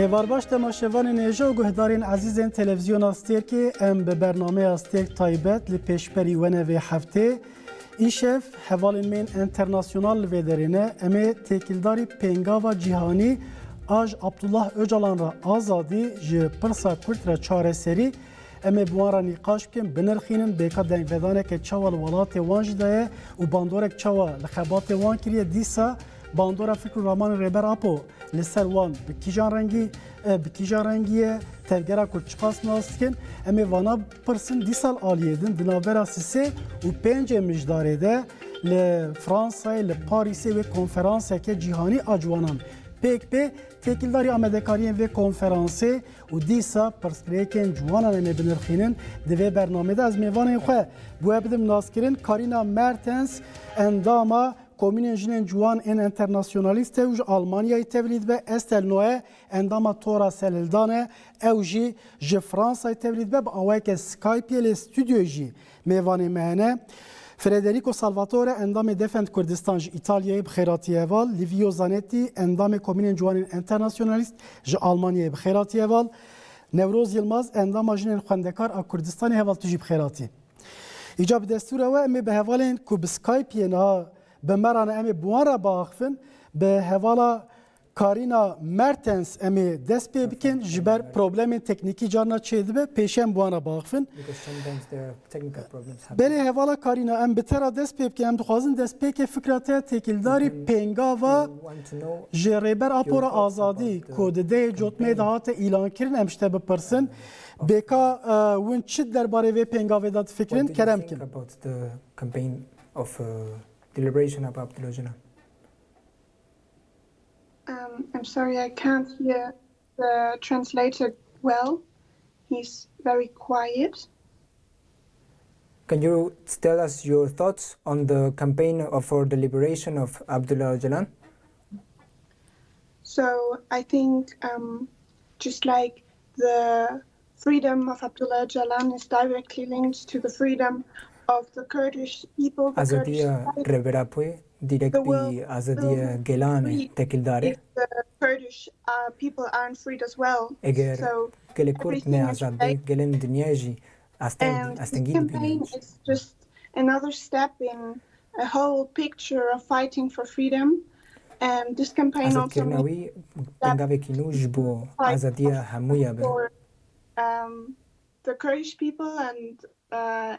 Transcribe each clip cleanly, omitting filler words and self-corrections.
Evarbaş temaşevanên êja û guhdarên ezîzên televizyona Sterkê em bi bernameya Sterk Taybet li pêşberî wene vê heftê îşev hevalên mên Enternasyonal li vê derê ne em ê têkildarî pêngava cîhanî aj Abdullah Öcalan ra azadî ji pirsa Kurd re çareserî em ê bi wan re nîqaş bikin binirxînin bêka dengvedaneke çawa li welatê wan jî de ye û bandorek çawa li xebatê wan kiriye dîsa bandora fikr û ramanên rêber Apo li ser wan bi kîjan rengî ye tevgera Kurd çiqas nas dikin em ê vana pirsin dîsal aliyê din di navbera sisê û pêncê mijdarê de li Fransayê li Parîsê wê konferanseke cîhanî a ciwanan pêk pê têkildarî amedekariyên vê konferansê û dîsa pirsgirêkên ciwanan em ê binirxînin di vê bernamê de ez mêvanên xwe bu we bidim naskirin Karîna Mertens endama Komînên Jinên Ciwan ên Enternasyonalîst ew ji Almanyayê tevlî dibe Estel Noe endama tora selhildan e ew jî ji Fransayê tevlî dibe bi awayeke Skypeê lê stûdyoyê jî mêvanê me hene. Federico Salvatore endamê Defend Kurdistan ji İtalyayê bi xêratî heval, Livio Zanetti endamê Komînên Ciwanên Enternasyonalîst ji Almanyayê bi xêratî heval, Newroz Yilmaz endama jinên xwendekar a Kurdistanê heval tu jî bi xêratî. Îca bi destûra we em ê bi hevalên ku bi Skypeê niha bi merane em ê bi wan re biaxivin bi hevala Karîna Mertens em ê dest pê bikin ji ber problemên teknîkî carna çê dibe pêşê em bi wan re biaxivin. Belê hevala Karîna em bi te ra dest pê bikin em dixwazin destpêkê fikra te têkildarî pêngava ji rêber Apo ra azadî ku di dê cotmeyê de hate îlankirin em ji te bipirsin. Bêka win çi derbarê vê pêngavê de difikirin kerem bikin. The liberation of Abdullah Öcalan. I'm sorry, I can't hear the translator well. He's very quiet. Can you tell us your thoughts on the campaign for the liberation of Abdullah Öcalan? So I think just like the freedom of Abdullah Öcalan is directly linked to the freedom of the Kurdish people, the Azadiya Reverapoy directly Azadiya Gelane tekildare. The Kurdish people aren't freed as well. Eğer So gele Kurd ne azade gelen dünyayı this campaign is just another step in a whole picture of fighting for freedom. And this campaign also for the Kurdish people and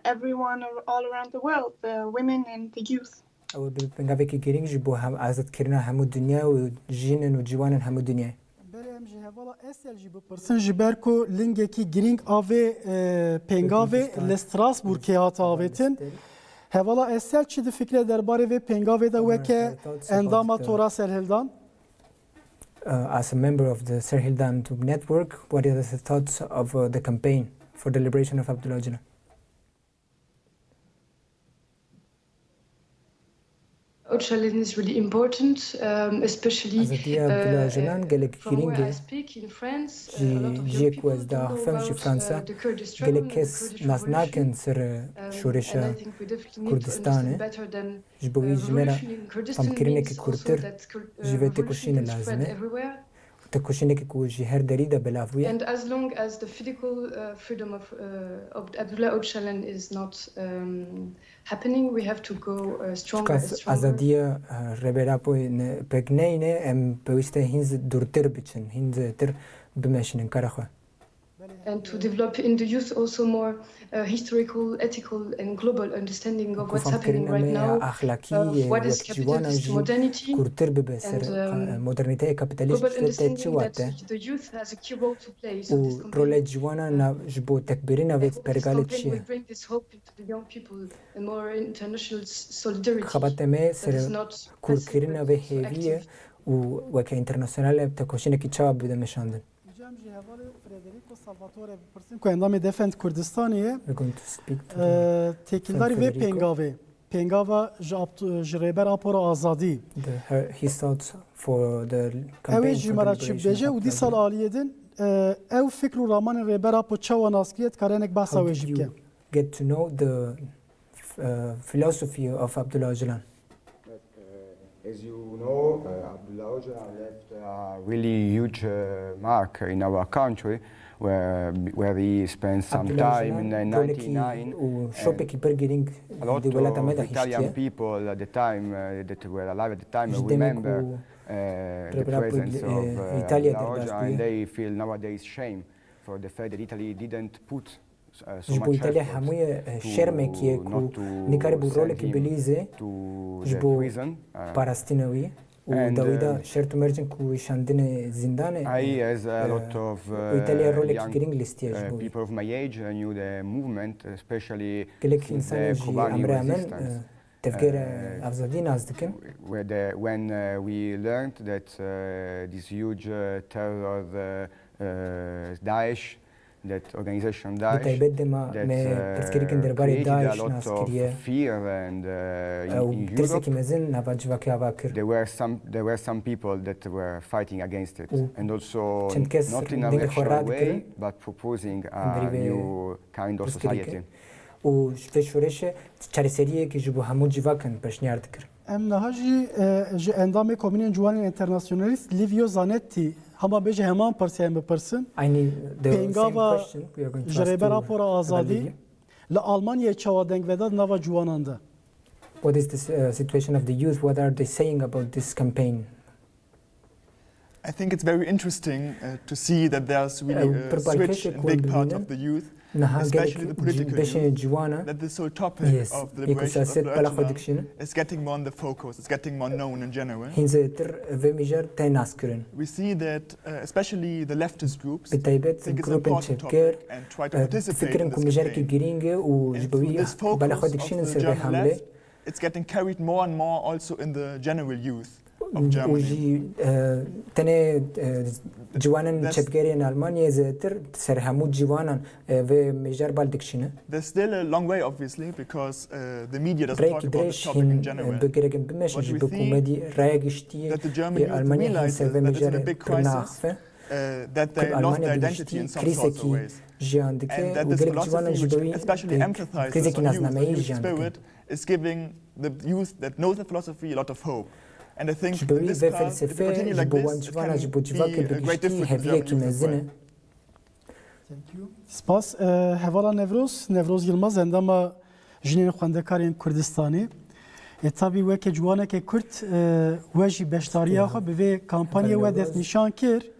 everyone all around the world, the women and the youth. او بنگاوی گرینگ جبو هم ازت کردن همو دنیا و جینن و جوانن همو دنیا. بله هم جهوالا استل جبو پرسن جبرکو لینگی کی گرینگ آوی پنگاوی لستراسبورگ که هات آویتن. هوالا استل چی د فکر درباره و پنگاوی دا وکه اندام تورا سرهلدان؟ As a member of the Serhildan network, what are the thoughts of the campaign for the liberation of Abdullah Öcalan? Öcalan is really important, especially from where I speak in France. A lot of young people don't know about the Kurdish struggle, the Kurdish revolution, and I think we definitely need to understand better than revolution in Kurdistan means also that revolution can spread everywhere. And as long as the physical freedom of Abdullah Öcalan is not happening, we have to go stronger and stronger. Azadiya Reverapoy pekneyne em peviste hinz durtir biçin, hinz tir bimeşinin karaxwe. And to develop in the youth also more historical, ethical and global understanding of what's happening right now, of what is capitalist modernity, and global understanding that the youth has a key role to play. So this campaign will bring this hope into the young people and more international solidarity that is not passive. وك انترناسيونال بتكوشينه کی چا بده مشاندن. Federico Salvatore پرسن که اندام دفند کردستانیه تکیلداری و پنگاوه پنگاوه جریبر آپور آزادی his thoughts for the campaign اوی جمرات چی بجه و دی سال آلیدن او فکر و رامان ریبر آپو چوا ناسکریت کارنک بحثا ویجی که get to know the philosophy of Abdullah Öcalan. As you know, Abdullah Öcalan left a really huge mark in our country, where he spent some time in 1999. A lot of Italian people at the time that were alive at the time remember the presence of Abdullah Öcalan, and they feel nowadays shame for the fact that Italy didn't put so much effort not to send him to the prison. And I, as a lot of young people of my age, knew the movement, especially since the Kobani resistance. When we learned that this huge terror Daesh, that organization Daesh, that created a lot of fear and in Europe, there were some people that were fighting against it, and also not in a natural way, but proposing a new kind of society. Em naha ji endamê Komînên Ciwanên Enternasyonalîst Livio Zanetti hema bêje heman pirsiyên bipirsin. Pêngava ji rêber rapora azadî li Almanyayê çawa deng veda nava ciwanan de. What is the situation of the youth? What are they saying about this campaign? I think it's very interesting to see that there's really a switch in big part of the youth, especially the political youth, that this whole topic of the liberation of Öcalan is getting more in the focus, it's getting more known in general. We see that especially the leftist groups think it's an important topic and try to participate in this campaign. And through this focus of the German left, it's getting carried more and more also in the general youth of Germany. Ciwanên çepgerên Almanyayê zêtir ser hemû ciwanan vê mêjar bal dikişîne. There's still a long way, obviously, because the media doesn't talk about this topic in general. But we see that the German youth realize that it's in a big crisis, that they lost their identity in some sorts of ways. And that this philosophy, which especially emphasizes on youth, the youth spirit, is giving the youth that knows the philosophy a lot of hope. And I think this path, if we continue like this, it can be a great difference in Germany. Thank you. Spas. Hevala Nevroz Yılmaz endama jinên xwendekarên Kurdistanê. Tabii weke ciwaneke Kurd we jî beşdariya xwe bi vê kampanyê we destnîşan kir.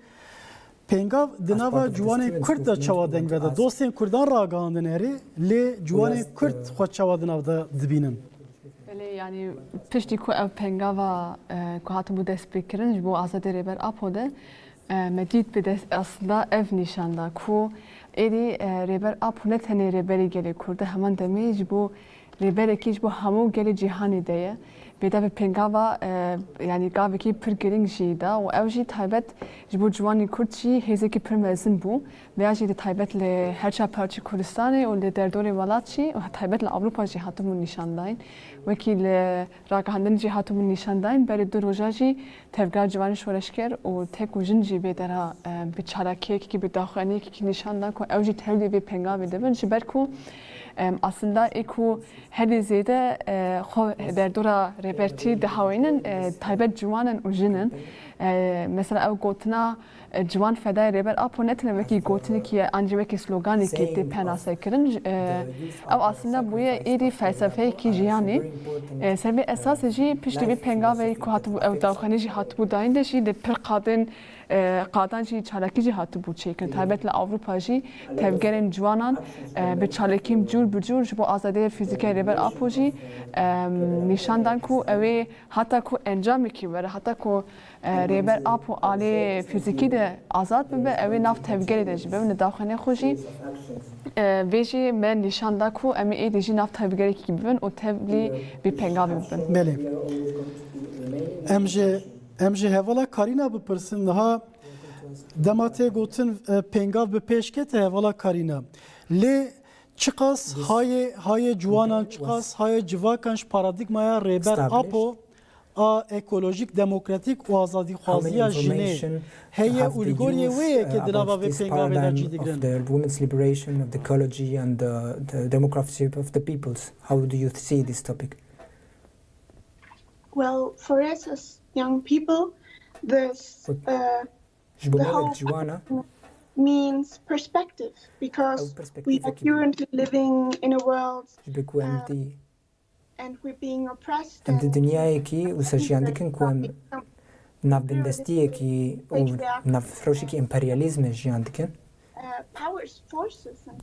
Pêngav di nava ciwanên Kurd de çawa deng veda. Dostên Kurdan ragihandin herê lê ciwanên Kurd xwe çawa di nav de dibînin. Yani piştî ku ev pengava ku hatibû dest pêkirin ji bo azadê rêber Apo de me dît bi dest aslında ev nîşanda ku êdî rêber Apo ne tenê rêberî gelê Kurd e heman demê ji bo rêberekî ji bo hemû gelê cîhanê de ye. Bêde bi pengava yani gavekî pir giring jî da û ev jî taybet ji bo ciwanê Kurd jî hêzekî pir mezin bû. Veya jî taybet li herça parçê Kurdistanê û li derdorê welat jî taybet li Ewropa jî hatibûn nîşandayîn. Wekî li ragihandinê jî hatibûn nîşandayîn berê du roja jî tevger ciwanê şoreşker û tek û jin jî bêdera bi çalakiyekî bi daxuyaniyekî nîşandan ku ew jî tevlî vê pengavê dibin ji ber ku aslında ku herî zêde xwe derdora rêbertî dihawînin taybet ciwanan û jinin. Mesela ew gotina ciwan fedayê rêber Apo netine wekî gotinekî ye an jî wekî sloganekî tê penasekirin. Ew aslında bûye êdî felsefeyekî jiyanê. Ser vê esasê jî piştî vê pengavê ku hatibû ew dawxanî jî hatibû dayîn de jî li pir qadan jî çalakî jî hatibû çêkirin. Taybet li Ewropa jî tevgerên ciwanan bi çalakî cûr bi cûr ji bo azadiyê fîzîkê rêber Apo jî nîşandan ku ew ê heta ku encamekî were heta ku rêber Apo alê fîzîkî de azad bibe ew ê nav tevgerê de ji bibin li dawxanê xwe jî vê jî me nîşanda ku em ê êdî jî nav tevgerekî bibin û tevlî vê pengavê bibin. Belê. Em ji hevala Karîna bipirsin niha dema tê gotin pengav bi pêşkete hevala Karîna. Lê çiqas hayê ciwanan çiqas hayê civakan ji paradigmaya rêber Apo a ekolojik demokratik û azadîxwaziya jinê heye ulgoriyê wê yekê di nava vê pengavê de cî digirin. The women's liberation of the ecology and the democracy of the peoples. How do you see this topic? well, for us as young people, this the whole means perspective, because we are currently living in a world and we're being oppressed. Powers, forces, and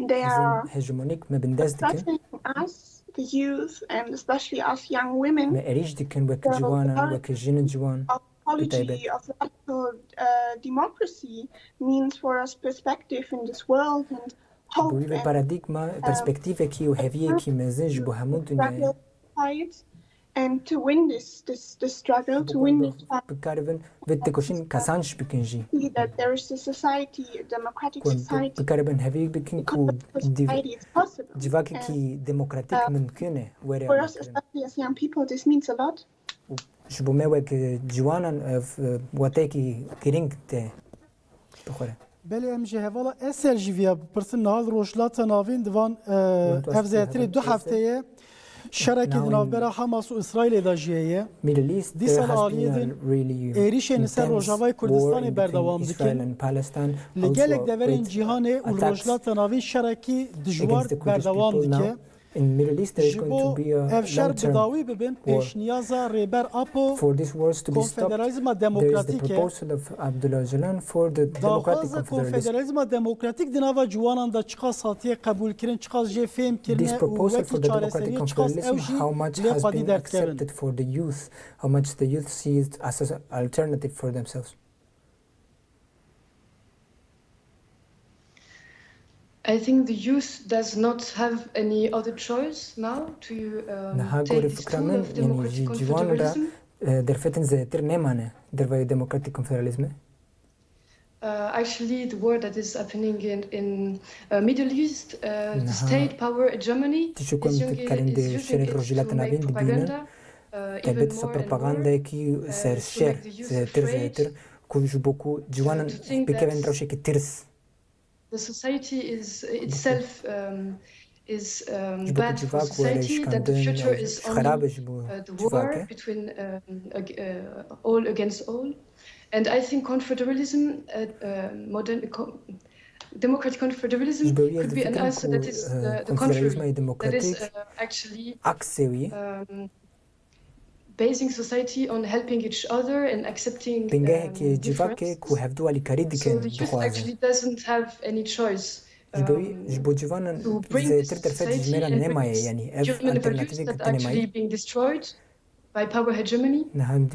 they are oppressing us, the youth, and especially us young women. The apology of radical democracy means for us perspective in this world and hope and and to win this struggle, to win this fight, that there is a society, a democratic society. Society is possible. For us, especially as young people, this means a lot. Belê em ji hevala eser jî viya bipirsin nihal rojhilata navîn divan ev zêtirê 2 hefteye şerekê di navbera Hamas û İsraîlê de jiye. Dîsal aliyê din êrişên li ser Rojavayê Kurdistanê berdewam dikin. Li gelek deverên cîhanê û rojhilata navîn şerekî dijwar berdewam dike. Ji bo ev şer bi dawî bibin pêşniyaza rêber Apo Konfederalizma Demokratîk e. Daxwaza Konfederalizma Demokratîk di nava ciwanan da çiqas hatiye qebûlkirin, çiqas jê fêm kirine û wekî çareseriyê çiqas ew jî lê xwedî derkevin. How much the youth sees as an alternative for themselves. I think the youth does not have any other choice now to take this tool of democratic confederalism. Actually, the war that is happening in Middle East, the state power hegemony is using it to make propaganda even more and more, to make the youth afraid, to think that the society is itself bad for society, that the future is only the war between all against all. And I think confederalism, democratic confederalism, could be an answer that is the contrary, that is actually basing society on helping each other and accepting differences. So the youth actually doesn't have any choice to bring this society and human values that are actually being destroyed by power hegemony. And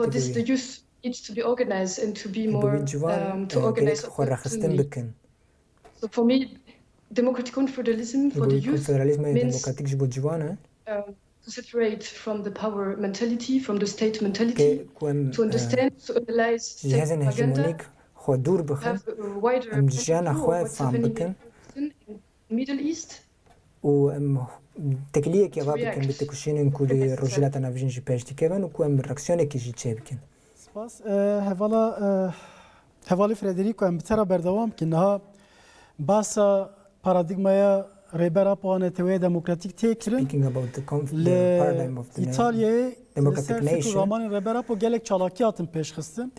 for this, the youth needs to be organized and to be more to organize. So for me, democratic confederalism for the youth means to separate from the power mentality, from the state mentality, to understand, to analyze state propaganda, have a wider view of what's happening in the Middle East. Spas hevalê Frederico em bi te re berdewam bikin niha basa paradigmaya rêber Apo Netewê Demokratîk tê kirin. Li İtalyayê li ser fikr û ramanên rêber Apo gelek çalakî hatin pêşxistin.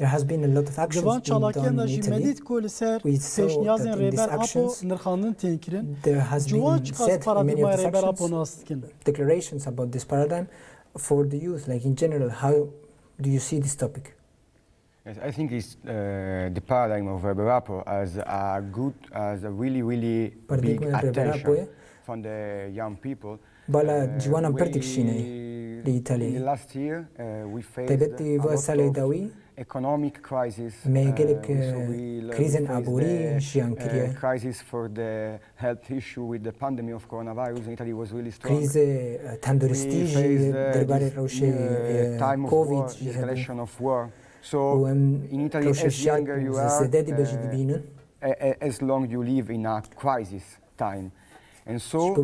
Divan çalakiyan da jî medît ku li ser pêşniyazên rêber Apo nirxandin tên kirin. Ciwan çiqas paradigmaya rêber Apo nas dikin. Declarations about this paradigm for the youth, like in general, how do you see this topic? Yes, I think it's the paradigm of Rêber Apo as a really big attention from the young people. In the last year, we faced a lot of economic crisis. We faced the crisis for the health issue with the pandemic of coronavirus in Italy was really strong. We faced the time of war, the escalation of war. So in Italy, as younger you are, as long you live in a crisis time. And so the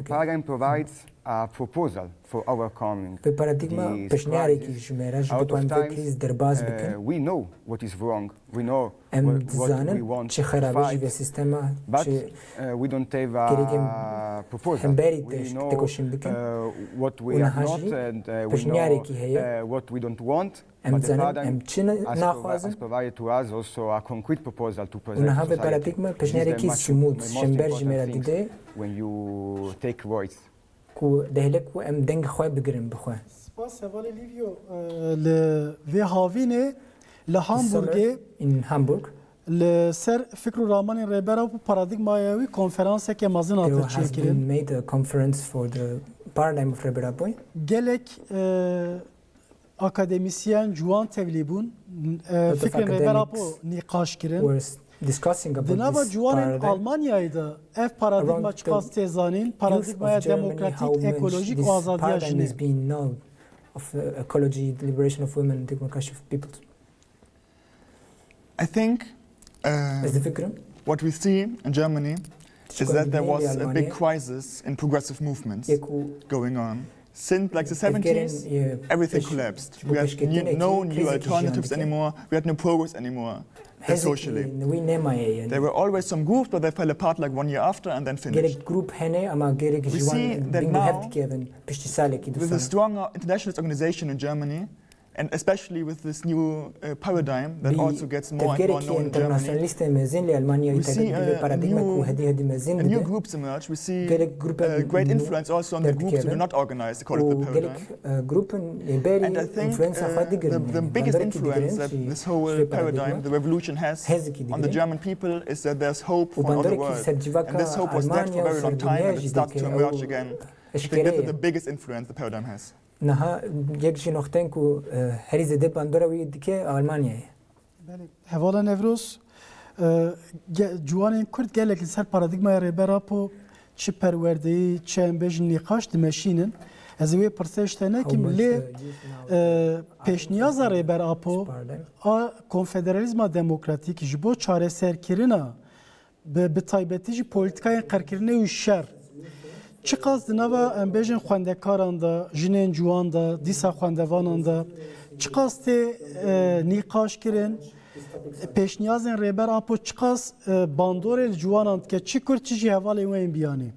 paradigm provides a proposal for overcoming Pe paradigma peşniyareki jumera jibukwan kriz derbaz bikin. We know what is wrong. We know Em what we dizanin want çi to xarabî ve fight. sistema But çi we don't have a proposal. hemberi We te know tekoşin bikin. what we are not and we know what we don't want. Em dizanin em çi naxwazin. Has provided to us also a concrete proposal to present Una to have society. paradigma This is peşniyareki the sumut most şember important jimera things dide when you take voice. ku dehlek ku em deng xwe bigirin bixwe. Spas hevalê Livio li vê havînê li Hamburgê In Hamburg li ser fikr û ramanên rêbera û paradigmaya wî konferansekê mezin there hat has been çêkirin. made a conference for the paradigm of Reberaboy. Gelek akademisyen ciwan tevlî bûn fikrên rêbera po nîqaş kirin. We're discussing about Di nava this ciwanên paradigm. Almanyayê de ev paradigma Around çiqas the têzanîn Youth paradigmaya of Germany, demokratîk, how much ekolojik this û azadiya paradigm is jinê. being known of ecology, the liberation of women, and democracy of people. I think Ez de fikrim. what we see in Germany is that there was a big crisis in progressive movements going on. Since like the 70s, everything collapsed. We had no new alternatives anymore. We had no progress anymore socially. There were always some groups, but they fell apart like 1 year after and then finished. We see that now, with a stronger internationalist organization in Germany, and especially with this new paradigm that also gets more and more known in Germany, we see new groups emerge. We see great influence also on the groups who do not organize according to the paradigm. And I think the biggest influence that this whole paradigm, the revolution has on the German people is that there's hope for another world. And this hope was dead for a very long time and it started to emerge again. I think this is the biggest influence the paradigm has. Naha yek jî noxtên ku herî zêde bandora wî dike Almanyayê. Hevala Nevroz ciwanên Kurd gelek li ser paradigmaya rêbera po çi perwerdeyî çi em bêjin nîqaş dimeşînin. Ez ê wê pirsê te nekim lê pêşniyaza rêbera po a konfederalizma demokratîk ji bo çareserkirina bi taybetî jî polîtikayên qerkirinê û şer çiqas di nava em bêjin xwendekaran da, jinên ciwan da, dîsa xwendevanan da çiqas tê nîqaş kirin, pêşniyazên rêber apo çiqas bandorê li ciwanan dike çi Kurd çi jî hevalê wê yên biyanî.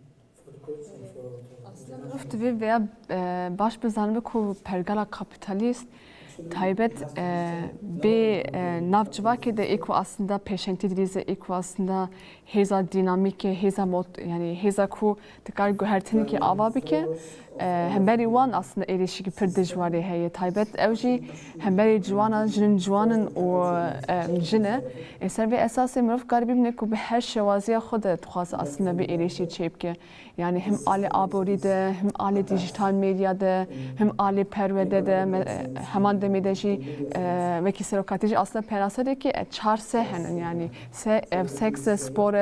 Divê veya baş bizanin ku pergala kapitalist Taybet bir navcivakê de êku aslında pêşengtî dilîze êku aslında hêza dînamîkê hêza mod yani hêza ku dikar guhertinekê ava bike hemberî wan aslında êrişîkî pir dijwarê heye taybet ew jî hemberî ciwanan jinên ciwanin û jine ser vê esasê mirov karî bibîne ku bi her şewaziya xwe de dixwaze aslında bir êrişî çê bike yani hem alê aborî de hem alê dijîtal medya de hem alê perwede de heman demê de jî wekî serokatî jî aslında penaserekî çar se henin yani seks spor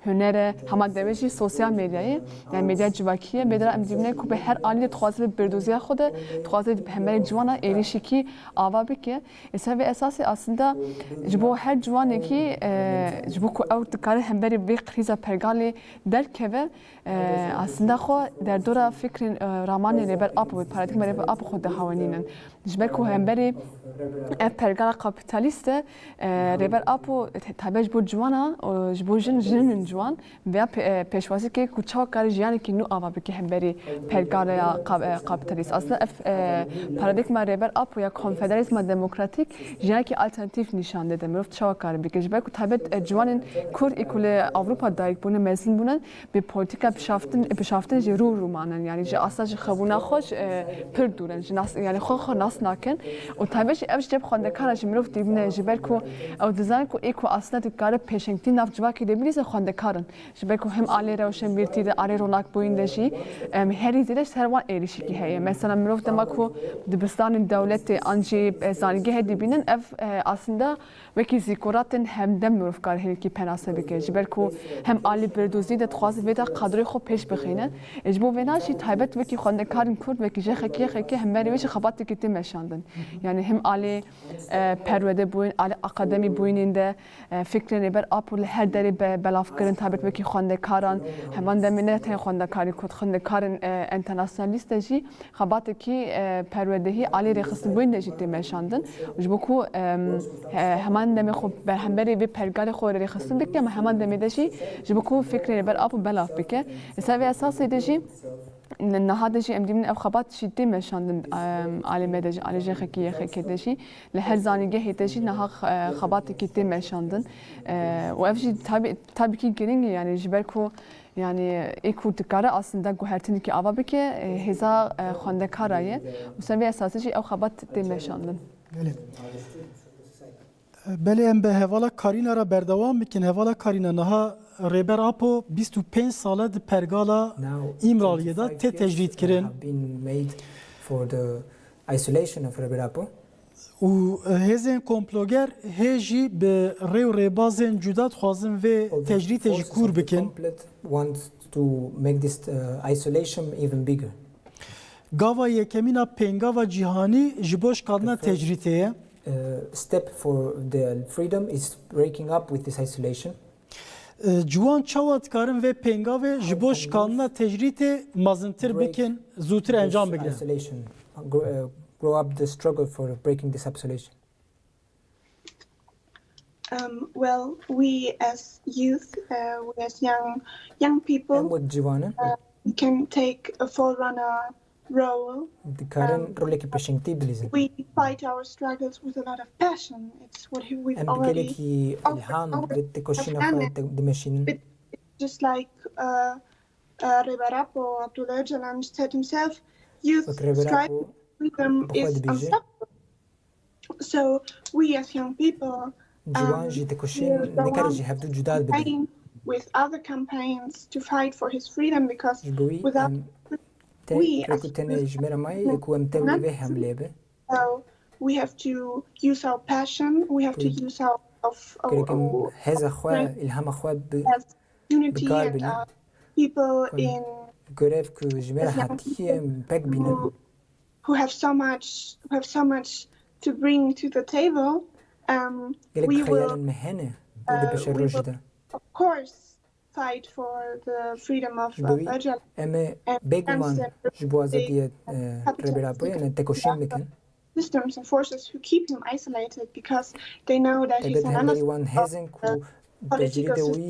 huner hema demê jî sosyal medyayê yani medya civakî medya em dîbîne ku bi her alê dixwaze bi birdoziya xwe de dixwaze hemberî ciwana êrişîkî ava bike ser vê esasê aslında ji bo her ciwanekî ji bo ku ew dikare hemberî vê krîza pergalê derkeve aslında xwe derdora fikrên ramanê rêber apo paradigma rêber apo xwe dihawenînin ji ber ku hemberî ev pergala kapitalîst e rêber apo tabe ji bo ciwana ji bo jinên ciwan veya pêşwazîkê ku çawa karî jiyanekî nû ava bike hemberî pergalaya kapitalîst aslında ev paradigma rêber apo ya konfederalizma demokratîk jiyanekî alternatîf nîşan dede mirov çawa karî bike ji ber ku taybet ciwanên Kurd êku li Awropa dayîk bûne mezin bûne bi polîtika pişaftin jî rû rûmanin yani ji asla ji xebûna xwe pir dûr in yani xwe nas nakin û taybet jî ev ji ceb xwendekaran jî mirov dîbîne ji ber ku ew dizanin ku êku aslında dikare pêşengtî nav civakê de bilîze xwendekarin ji ber ku hem alê rewşenbîrtî de alê ronakbûyîn de jî herî zêde ser wan êrişîkî heye mesela mirov dema ku dibistanên dewletê an jî zanîngehê dîbînin ev aslında wekî zîkoratên hemdem mirov kar herîkî penase bike ji ber ku hem alê birdozî de dixwaze vê de qadrê xwe pêş bixîne ji bo vêna jî taybet wekî xwendekarên Kurd wekî jexekî hemberî wê jî xebatekî tê meşandin yani hem alê perwede bûyîn alê akademî bûyînên de fikrên rêber apo li her derê belavkirin taybet wekî xwendekaran heman demê ne tên xwendekarî Kurd xwendekarên Enternasyonalîst de jî xebatekî perwerdehî alî rêxistinbûyên de jî tê meşandin. Ji bo ku heman demê xwe berhemberê vê pergalê xwe rêxistin bike ama heman demê de jî ji bo ku fikrê ber ap û belav bike. Li ser vê esasê de jî niha de jî em dîmin ev xebat jî tê meşandin alê me de jî alê jêxekî yêxekê de jî li her zanîgehê de jî niha xebatekî tê meşandin û ev jî tabîkî giring e yani ji ber ku yani êku dikare aslında guhertinekî ava bike hêza xwendekara ye û ser vê esasê jî ew xebat tê meşandin. Belê em bi hevala karîna re berdewam bikin. Hevala karîna niha rêber Apo 25 sala di pergala İmraliyê da tê tecrîd kirin. û hêzên komploger hê jî bi rê û rêbazên cuda dixwazin vê tecrîtê jî kûr bikin. Gava yekemîna pêngava cîhanî ji bo şikandina tecrîtê ye. Step for the freedom is breaking up with this isolation. Ciwan çawa dikarin vê pêngavê ji bo şikandina tecrîtê mezintir bikin, zûtir encam bigrin. Grow up the struggle for breaking this isolation. Well, we as youth, we as young people, we can take a forerunner role. We fight our struggles with a lot of passion. It's what we've already offered. Just like Rebarapo Abdullah Öcalan said himself, youth strive freedom is unstoppable. So we as young people fighting with other campaigns to fight for his freedom because without we as so we have to use our passion, we have to use our unity and people in who have so much to bring to the table. We will of course fight for the freedom of Öcalan and systems and forces who keep him isolated because they know that he's an political system.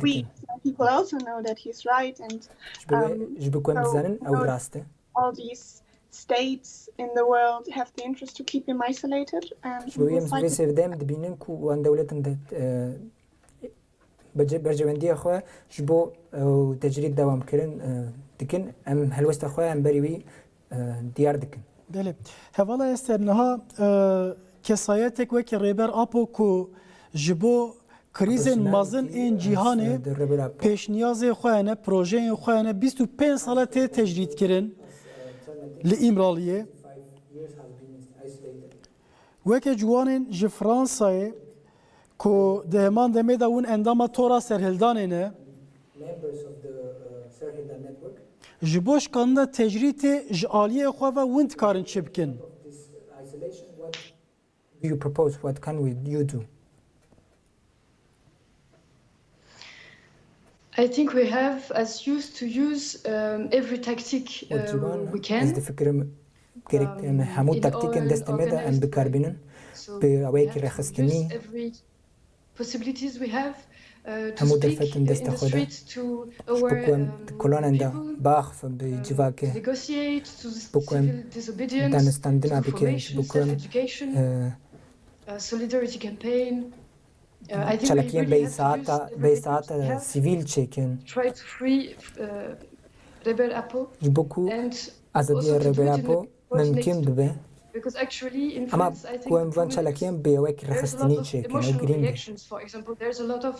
We people also know that he's right and all these states in the world have the interest to keep him isolated and برجوندی خو جبو تجرید دوام کردن دکن ام هلوست خو ام بریوی دیار دکن. بله. هوالا استرنها کسایتک و که ریبر آپو کو جبو کریزن مازن این جهانی پیش نیاز خوانه پروژه خوانه 25 ساله تجرید کردن لإمرالیه. و که جوانن ج فرانسای کو دهمان دمه دا اون اندام تورا سرهلدانه نه جبوش کانده تجریت جالیه خو و وند کارن چبکن. Do you propose? What can you do? I think we have as youth to use every tactic we can. همو تاکتیکن دست میده ام بکاربینن به اوایک رخصتنی. Possibilities we have to همو speak دفتن in دست the خدا. street to بکوام کلان دا باخ به جواکه. negotiate to بکوام civil disobedience, دانستاندن to آبیکه. information, self-education, solidarity campaign. I think we چالکیم really have to use ساعت سیویل چکن. try to free Rebel Apo بکو and آزادی rebel Apo ممکن ببه. because actually in اما France I think کوام وان چالکیم به اوایک there's a lot رخصتنی of چکن. emotional گرینگ. reactions. For example, there's a lot of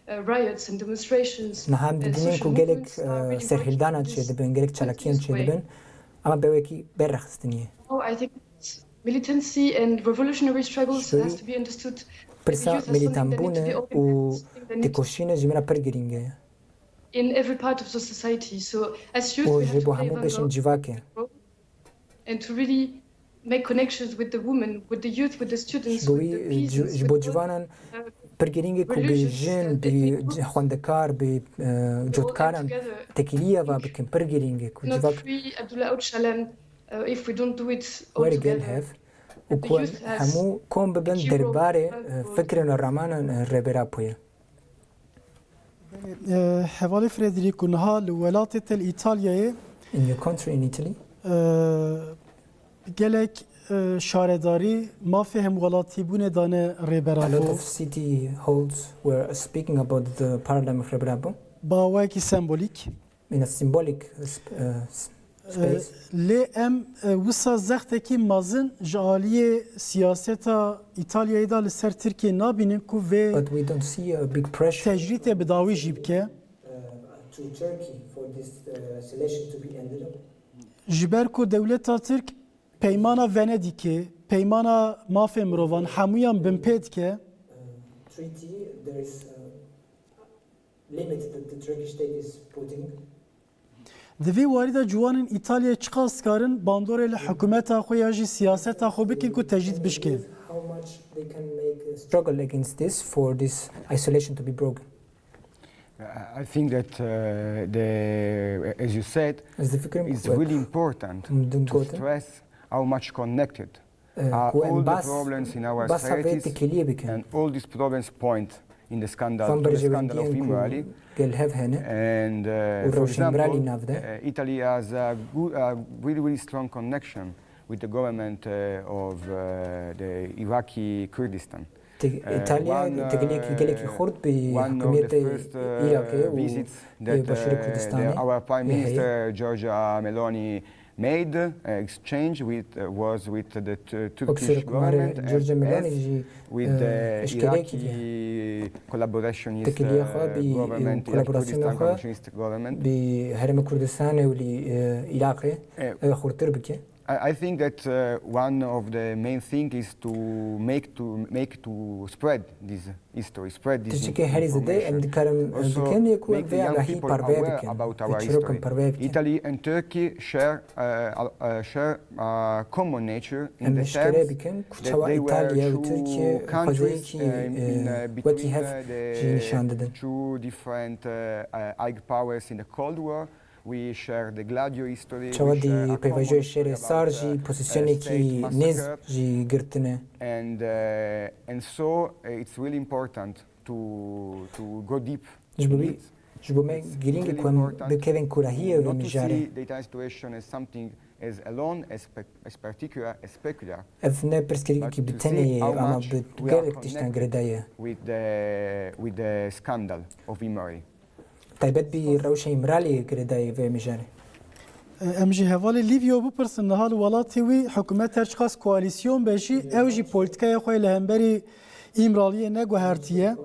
riots and demonstrations. نه هم دیدیم که گلک سرهلدانه چه دبن گلک چالکیم چه دبن. اما به اوایکی بر رخصتنیه. Oh, I think militancy and revolutionary struggles has to be understood. پرسا میلیتان بونه و تکوشینه جمعه پر گرینگه. In every part of the society. So as youth و we have to جبو play همو بشن جواکه. and to really make connections with the women, with the youth, with the students, with the peasants, جبو with جوانان پرگیرینگ کو به جن به خواندکار به جوتکاران تکیلیه و بکن پرگیرینگ کو جواب وری گل هف و کو همو کم ببن درباره فکر نرامان ربرا پویه حوالی فردریکو نها لولات ایتالیای in your country in Italy gelek şaredari mafhem welatîbûnê dane a lot rêberabû of city halls were speaking about the paradigm of Reberabo bawekî sembolîk in a symbolic space. lê em wisa zextekî mezin ji aliyê siyaseta İtalyayê da li ser Tirkiye nabînin ku vê But we don't see a big pressure tecrîtê bi dawî jî bike to Turkey for this isolation to be ended up. ji ber ku dewleta Tirk peymana Venedîkê peymana mafê mirovan hemûyan bin pê dike Treaty there is limit that the Turkish state is putting. Di vê warî de ciwanên İtalyayê çiqas karin bandorê li hikûmeta xwe ya jî siyaseta xwe bikin ku tecrît bişke. How much they can make a struggle against this for this isolation to be broken. I think that as you said, it's really important to stress how much connected are all the problems in our societies, and all these problems point in the scandal of immorality. And for example, Italy has a really strong connection with the government of the Iraqi Kurdistan. İtalya geleki Kurd bir hükümete Irak'e ve Başarı Kurdistan'ı our Prime Minister Giorgia Meloni made exchange was with the Turkish government and with the Iraqi collaborationist government, Kurdistan collaborationist government. بهرم كردستان والعراق خورتر بك. I think that one of the main things is to spread this history, spread this information. Also, make the young people aware about our history. Italy and Turkey share common nature in the sense that they were two countries in between the two different Ig powers in the Cold War. We share the Gladio history. چوادی پیوجوی شهر سارجی پوزیشنی کی نیز جی گرتنه. And so it's really important to go deep. جبومه گرینگ کوم بکوین کراهیه و میجاره. Not to see the Italian situation as something as alone, as particular, as peculiar. افنه پرسکری کی بتنی اما بگرک تشتن گردایه. With the scandal of immorality. تایبەت بی ڕەوشە ئیمرالی گرێدایە vê mijare. Em jî hevalê Lîvyo bipirsin niha li welatê wî hikûmet çiqas koalîsyon be jî ew jî polîtikaya xwe li hemberî îmraliyê neguhertiye.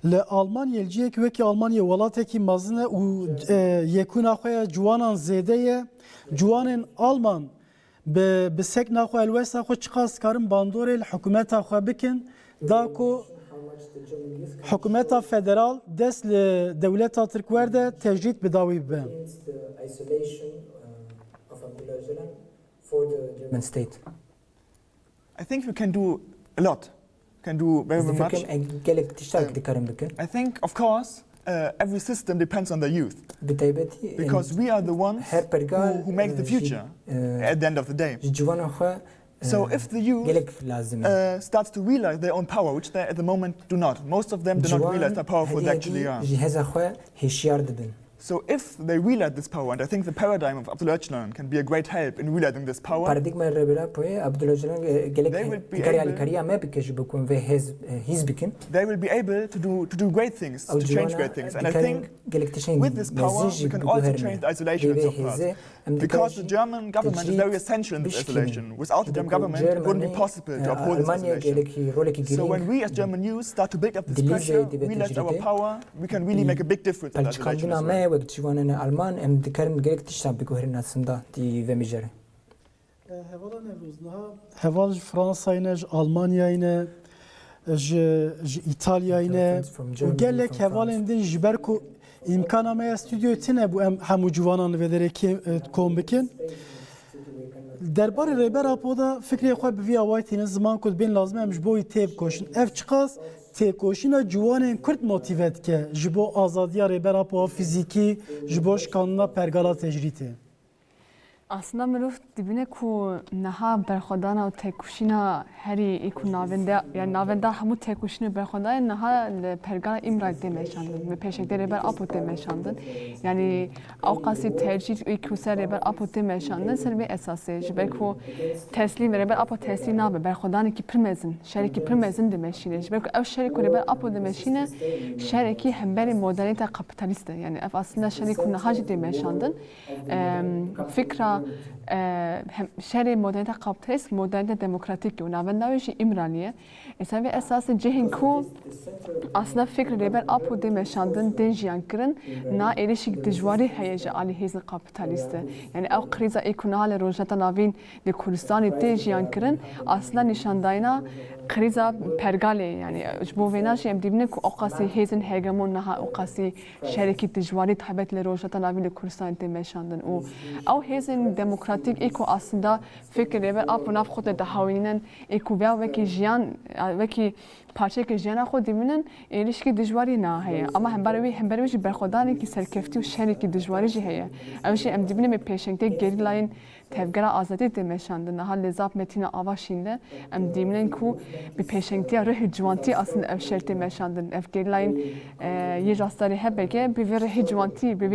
Li Almanyê li ciyekî wekî Almanya welatekî mezin e û yekûna xwe ya ciwanan zêde ye. Ciwanên Alman bi sekna xwe helwesta xwe çiqas karin bandorê li hikûmeta xwe bikin da ku Hükümeta federal dest li devleta Türk werde tecrit bi dawî bibe. I think we can do a lot. Can do very much. I think, of course, every system depends on the youth. Because we are the ones who make the future at the end of the day. So if the youth starts to realize their own power, which they at the moment do not, most of them do not realize how powerful they actually are. So if they realize this power, and I think the paradigm of Öcalan can be a great help in realizing this power, they will be able to do great things, to change great things. And I think with this power, we can also change the isolation in some parts. Because the German government is very essential in this isolation. Without the German government, it wouldn't be possible to uphold this isolation. So when we as German youth start to build up this pressure, realize our power, we can really make a big difference in that isolation as well. وقت Ciwanên Alman em dikarin gerek tiştan biguherin aslında di ve mijare. Hevala nevroznaha heval ji Fransayê ne ji Almanyayê ne ji İtalyayê ne û gelek hevalên din ji ber ku îmkana me ya stûdyoyê tune bû em hemû ciwanan li vê derekê kom bikin. درباره ریبر اپودا فکر خو به وی اوایتین زمان کد بین لازمه مش بوی تیب کوشن اف چقاس تیب کوشینا جوانین کرد موتیوت که جبو آزادی ریبر اپو فیزیکی جبوش قانونا پرگالا تجریته aslında müruf dibine ku naha berxodana o tekuşina heri iku navenda yani navenda hamu tekuşina berxodana naha pergana imrak demeşandın ve peşekte reber apot demeşandın yani avqasi tercih iku ser reber apot demeşandın serbe esası jiber ku teslim reber apot teslim nabe berxodana ki primezin şeriki primezin demeşine jiber ku ev şeriku reber apot demeşine şeriki hemberi modernite kapitaliste yani ev aslında şeriku naha demeşandın fikra شهر مدرنیت قابلیت مدرنیت دموکراتیک و نونداویش ایمرانیه. اصلا اساس جهان کو اصلا فکر ریبر آپو دمشاندن دنجیان کرن نا ایرشی دجواری هیج علی هیزن قابلیسته. یعنی او کریزا اکنال روزنامه نوین لکردستان دنجیان کرن اصلا نشانداینا کریزا پرگاله یعنی جبو ویناش ام دیبنه کو اقاسی هیزن هگمون نه اقاسی شرکی دجواری تابت لروزنامه نوین لکردستان دمشاندن و او هیزن دموکراتیک ایکو اصلا فکر ریبر آپو ناف خود دهاوینن ایکو بیا وکی جیان وکی پارچه که جیان خود دیمینن ایرشکی دجواری نه هیا اما هم بروی برخودانی که سرکفتی و شرکی دجواری جه هیا اوشی ام دیبنه می پیشنگته گریلاین تفکر آزادی دمشاندن نه حال لذاب متین آواشینده ام دیمینن کو به پیشنگتی راه جوانتی اصلا افشل دمشاندن افگریلاین یه جاستاری هبگه به راه جوانتی به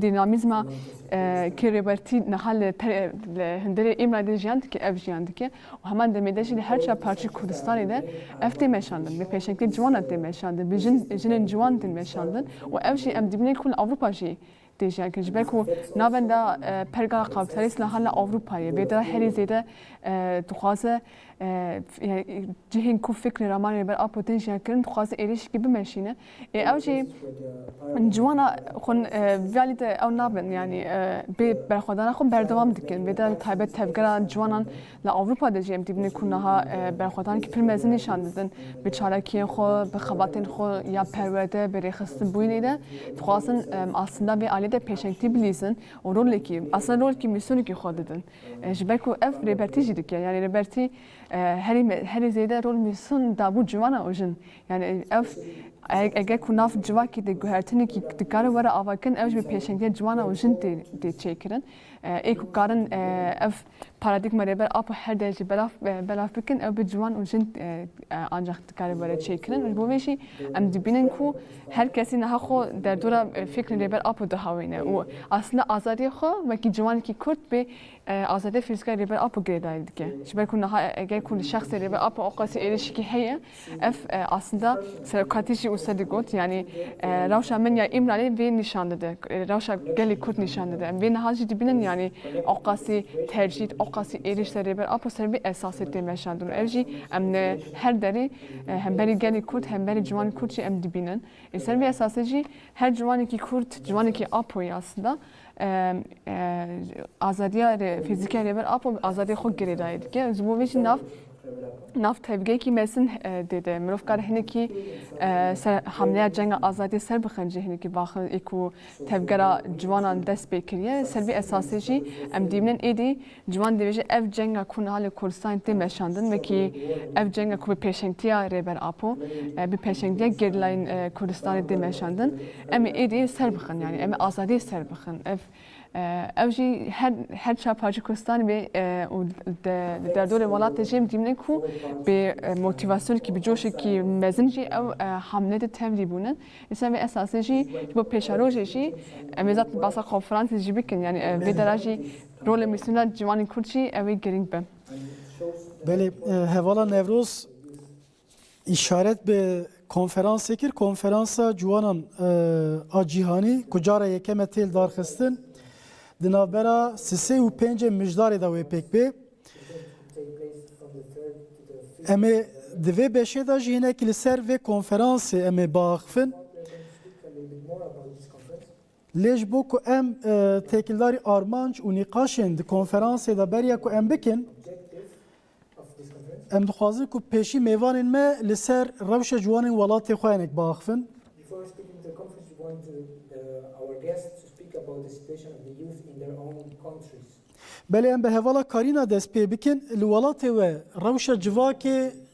دینامیزم که ریبرتی نه حال هندره ایمراد جیاند که اف جیاند که و همان دمیدهش هر چه پارچه کردستانی ده اف دمشاندن به پیشنگتی جوانات دمشاندن به جن جوان دمشاندن و افشی ام دیمینن کل اروپا جی دیجان که جبر کو نابنده پرگال قابلیت نه حال اروپایی به در هری زیده دخوازه جهان کو فکر رامان بر آپوتنشیال کردن دخوازه ایرش کی بمشینه اوجی جوانا خون ولیت او نابن یعنی به برخوردن خون بردوام دکن به در تایبت تفکر جوانان لا اروپا دیجیم دیبنه کنها برخوردن که پرمزن نشان دادن به چالکی خو به خباتن خو یا پرورده به رخصت بوینیده دخوازن اصلا به de peşenkti bilirsin o rol ki aslında rol ki misyonu ki xodedin jibeko ev reberti dik yani reberti her zeyde rol misyon da bu civana ojin yani ev eğer kunaf civaki de gühertini ki dikare vara avakin ev bir peşenkti civana ojin de çekirin ek karın ev paradigma reber apa her derece belaf bikin ev bir civan ojin ancak dikare vara çekirin bu meşi am dibinin ku herkesin ha xo der dura fikrin reber apa da havine o aslında azadi xo ve ki civan ki Kurd be azadi fizikal reber apa gredaydı ki şimdi kunna eğer kun şahs reber apa oqasi erişki heye aslında serkatici usadıgot yani ravşa men ya imrali ve nişanlıdır ravşa geli Kurd nişanlıdır ve nahacı dibinin yani oqasi tercih oqasi erişler reber apa serbi esas etmeşandır evci emne her deri hem beri geli Kurd hem beri civan Kurdçi em dibinin serbi esasıcı her civanki Kurd civanki apoy aslında azadiya fizikal reber apo azadiya xo geredaydı ki zboviç nav tevge ki mesin dedi mirofkar hine ki hamle cenga azadiya ser bixince hine ki baxı iku tevgera civanan dest bekiriye serbi esasıcı em dibinin edi civan deveje ev cenga kunhal Kurdistan te meşandın ve ki ev cenga ku peşenktiya reber apo bir peşenktiya gerilayn Kurdistan'ı te meşandın em edi ser bixin yani em azadiya ser bixin ev evji her çapacı Kurdistan ve der dore valat jem dimne ku be motivasyon ki bir coşu ki mezinci ev hamle de tevli bunun ise ve esasıcı bu peşaroji mezat basa konferans jibikin yani ve derajı rol misyonlar civanın Kurdçi ev gering be. Beli hevala Nevroz işaret be konferans ekir konferansa civanan a cihani kucara yekeme tel darxistin Dinavbera sise u pence mijdarê da wê pêk bê em ê di vê beşê da jî hinekî li ser vê konferansê em ê biaxivin lê ji bo ku em têkildarî armanc û nîqaşên di konferansê da beriya ku em bikin em dixwazin ku pêşî mêvanên me li ser rewşa ciwanên welatê xwe hinek biaxivin بله ام به هوالا کارینا دست پی بکن لولات و روش جواک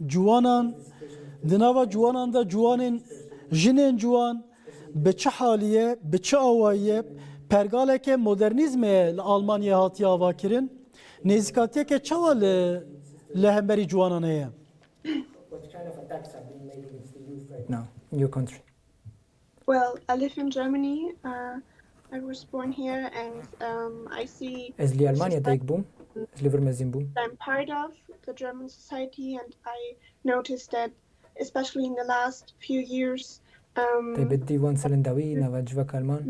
جوانان دناوا جوانان دا جوانین جنین جوان به چه حالیه به چه آواییه پرگاله که مدرنیزم لآلمانیا هاتی آوا کرن نزیکاتیه که چه وال لهمبری جوانانه What kind of attacks are being made against the youth right now in your country? Well, I live in Germany. I was born here, and I see. Ez li Almanya tayik bum, ez li vermezin bum. I'm part of the German society, and I noticed that, especially in the last few years, Taybet diwan salendawi navajvak Alman.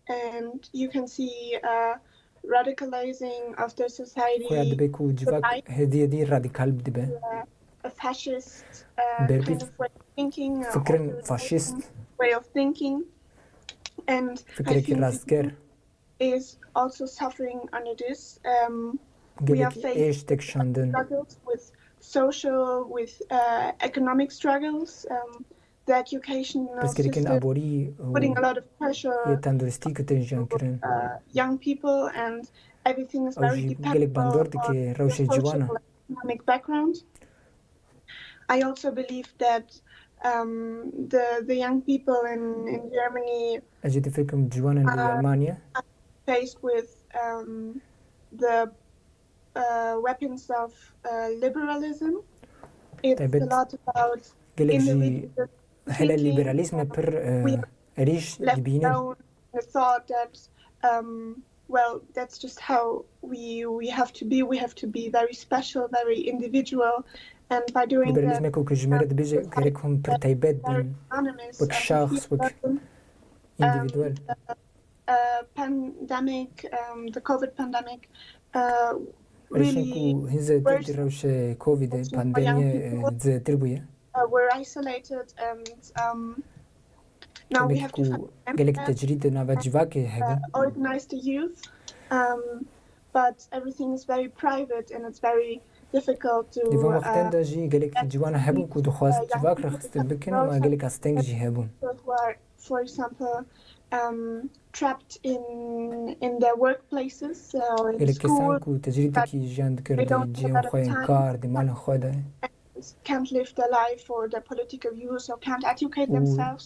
and you can see radicalizing of the society. Khoya dibe ku jivak hediye radikal dibe. A fascist kind of way of thinking, fikrin faşist way of thinking, and I think is also suffering under this. We are facing struggles with social, with economic struggles. The educational system putting a lot of pressure on young people, and everything is very dependent on the social and economic background. I also believe that the young people in Germany are faced with the weapons of liberalism. It's a lot about individual thinking. We left down the thought that well, that's just how we have to be. We have to be very special, very individual. And by doing that, pandemic, the COVID pandemic, really were isolated, and now we have to organize the youth, but everything is very private and it's very difficult to for example trapped in their workplaces or in school, they don't have time, can't live their life or their political views or can't educate themselves.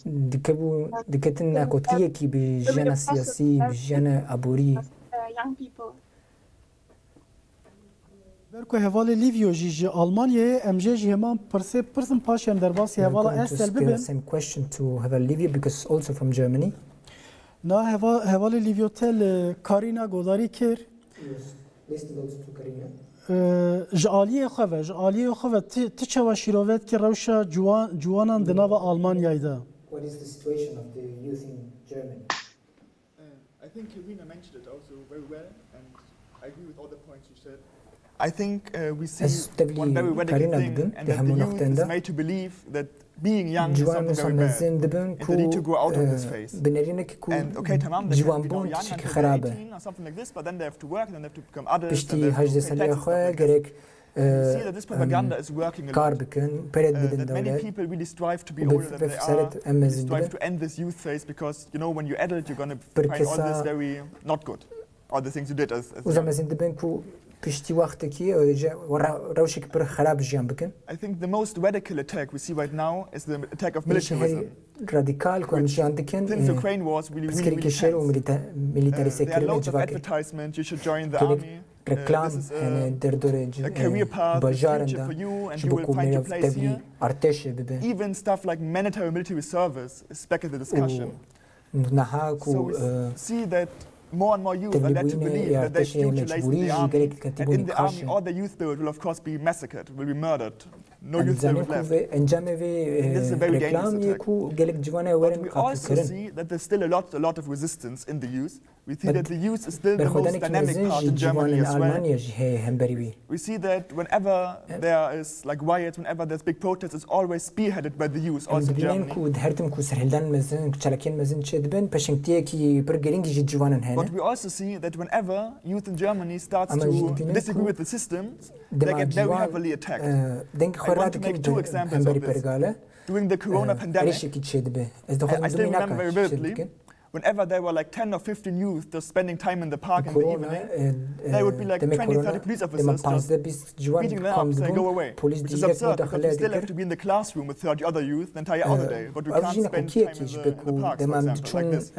Young people. برکو هوال لیویو جی آلمانیه ام جی همان پرسم پاشم در باسی هوال استل ببین. Same question to Heval Livia because also from Germany. نه هوال لیویو تل کارینا گوداری کر. جعالیه خواه تچه و شیروت که روشا جوانان دناو آلمانیای ده. What is the situation of the youth in Germany? I think Karina mentioned it also very well, and I agree with all the points you said. I think we see one very radical thing, and that the youth is made to believe that being young is something very bad, and they need to go out of this phase. And okay, tamam, they can be young until they're 18 or something like this, but then they have to work, and then they have to become adults, and they have to pay taxes and stuff like this. You see that this propaganda is working a lot, that many people really strive to be older than they are, they strive to end this youth phase, because, you know, when you're adult, you're going to find all this very not good, all the things you did as young. I think the most radical attack we see right now is the attack of militarism. Since Ukraine was really tense. There are loads of advertisements, you should join the army. This is a career path, a future for you, and you will find your place here. Even stuff like mandatory military service is back in the discussion. So we see that more and more youth are led to believe that they should utilize the army, and in the army all the youth spirit will of course be massacred, will be murdered. No youth spirit left. And this is a very dangerous attack. But we also see that there's still a lot of resistance in the youth. We see that the youth is still the most dynamic part in Germany as well. We see that whenever there is like riots, whenever there's big protests, it's always spearheaded by the youth, also in Germany. But we also see that whenever youth in Germany starts to disagree with the systems, they get very heavily attacked. I want to make two examples of this. During the Corona pandemic, I still remember very vividly, whenever there were like 10 or 15 youth just spending time in the park in the evening, there would be like 20, 30 police officers just beating them up, saying, go away. Which is absurd, because we still have to be in the classroom with 30 other youth the entire other day, but we can't spend time in the parks, for example, like this.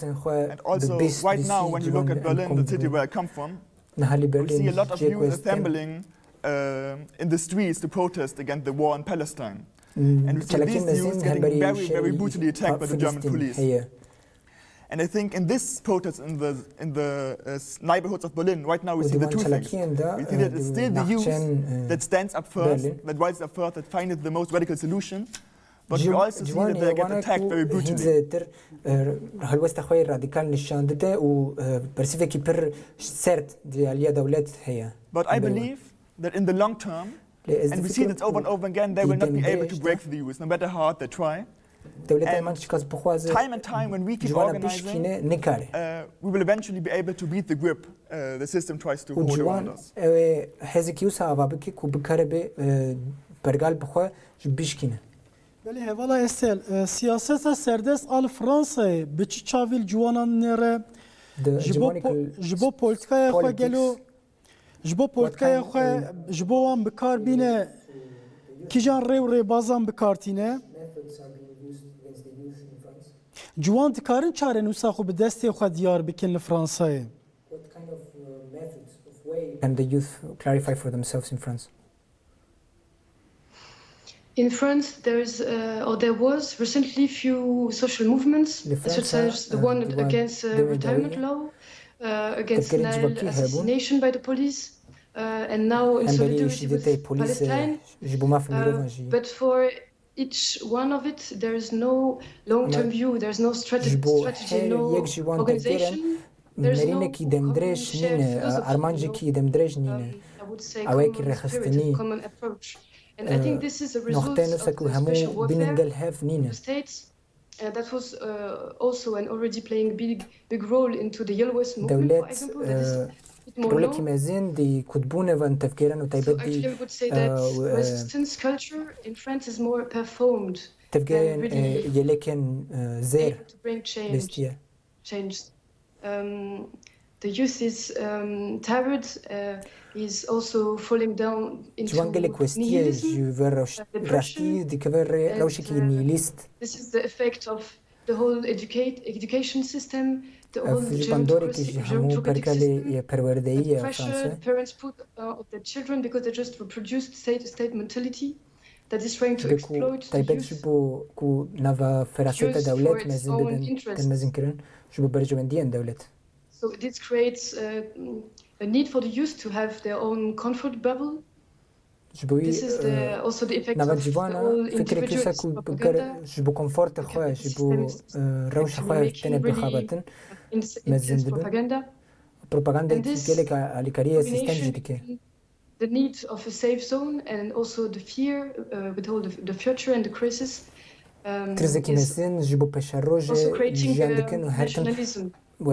And also, right now, when you look at Berlin, the city where I come from, we see a lot of youth assembling in the streets to protest against the war in Palestine. And we see these youths getting very, very brutally attacked by the German police. And I think in this protest in the neighborhoods of Berlin, right now we see the two things. We see that it's still the youth that stands up first, that rises up first, that finds the most radical solution. But we also see that they get attacked very brutally. But I believe that in the long term, and we see this over and over again, they will not be able to break through the youth, no matter how hard they try. And time when we keep organizing, we will eventually be able to beat the grip the system tries to hold around us. Beli hevala esel siyaseta serbest al Fransa'yı biçi çavil juanan nere jibo politikaya xwe gelo jibo politikaya xwe jibo wan bikar bine kijan rew bazan bikartine Ciwan dikarin çare nûsa xwe bi destê xwe diyar bikin li Fransayê. What kind of methods of way can the youth clarify for themselves in France? In France, there was recently few social movements, such as the one against retirement law, against assassination by the police, and now in solidarity with Palestine. But for each one of it, there is no long-term view, there is no strategy, no organization. There's no common shared philosophy, I would say common spirit, common approach. And I think this is a result of the special warfare of the states. That was also and already playing big role into the Yellow movement, for example. That is more known. So actually, I would say that resistance culture in France is more performed than really able to bring change. The youth is tired, is also falling down into nihilism, depression, this is the effect of the whole education system, the whole gerontocratic system, the pressure parents put on their children because they just reproduced state mentality that is trying to exploit the youth for its own interests. So this creates a need for the youth to have their own comfort bubble. This is also the effect of the whole individualist propaganda. Intense propaganda. And this combination, the need of a safe zone and also the fear with all the future and the crisis is also creating nationalism. I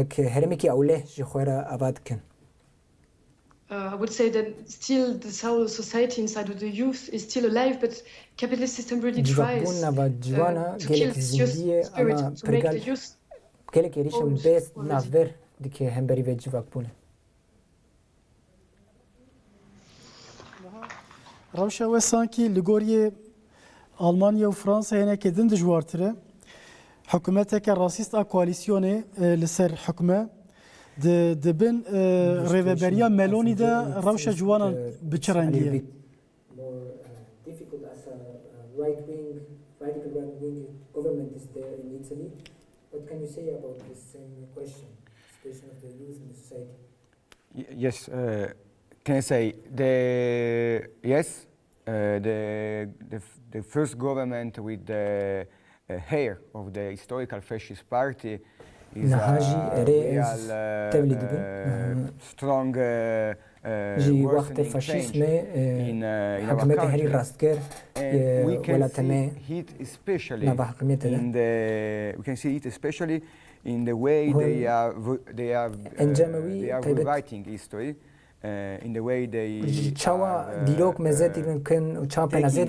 would say that still the whole society inside of the youth is still alive, but capitalist system really tries to kill this youth spirit, to make the youth old. Ravşa ve sanki Ligorye Almanya ve Fransa heneke din dijwartire. Hükümeteke rasist a koalisyonu li-ser hükme dibin rêveberiya Meloni de rewşa ciwanan bi çi rengiye? Difficult as a right-wing, radical right-wing government is there in Italy. What can you say about this same question, situation of the youth in the society? Yes, can I say the first government with the heir of the historical fascist party is a real strong worsening change in our country. And we can see it especially in the way they are rewriting history. In the way they taking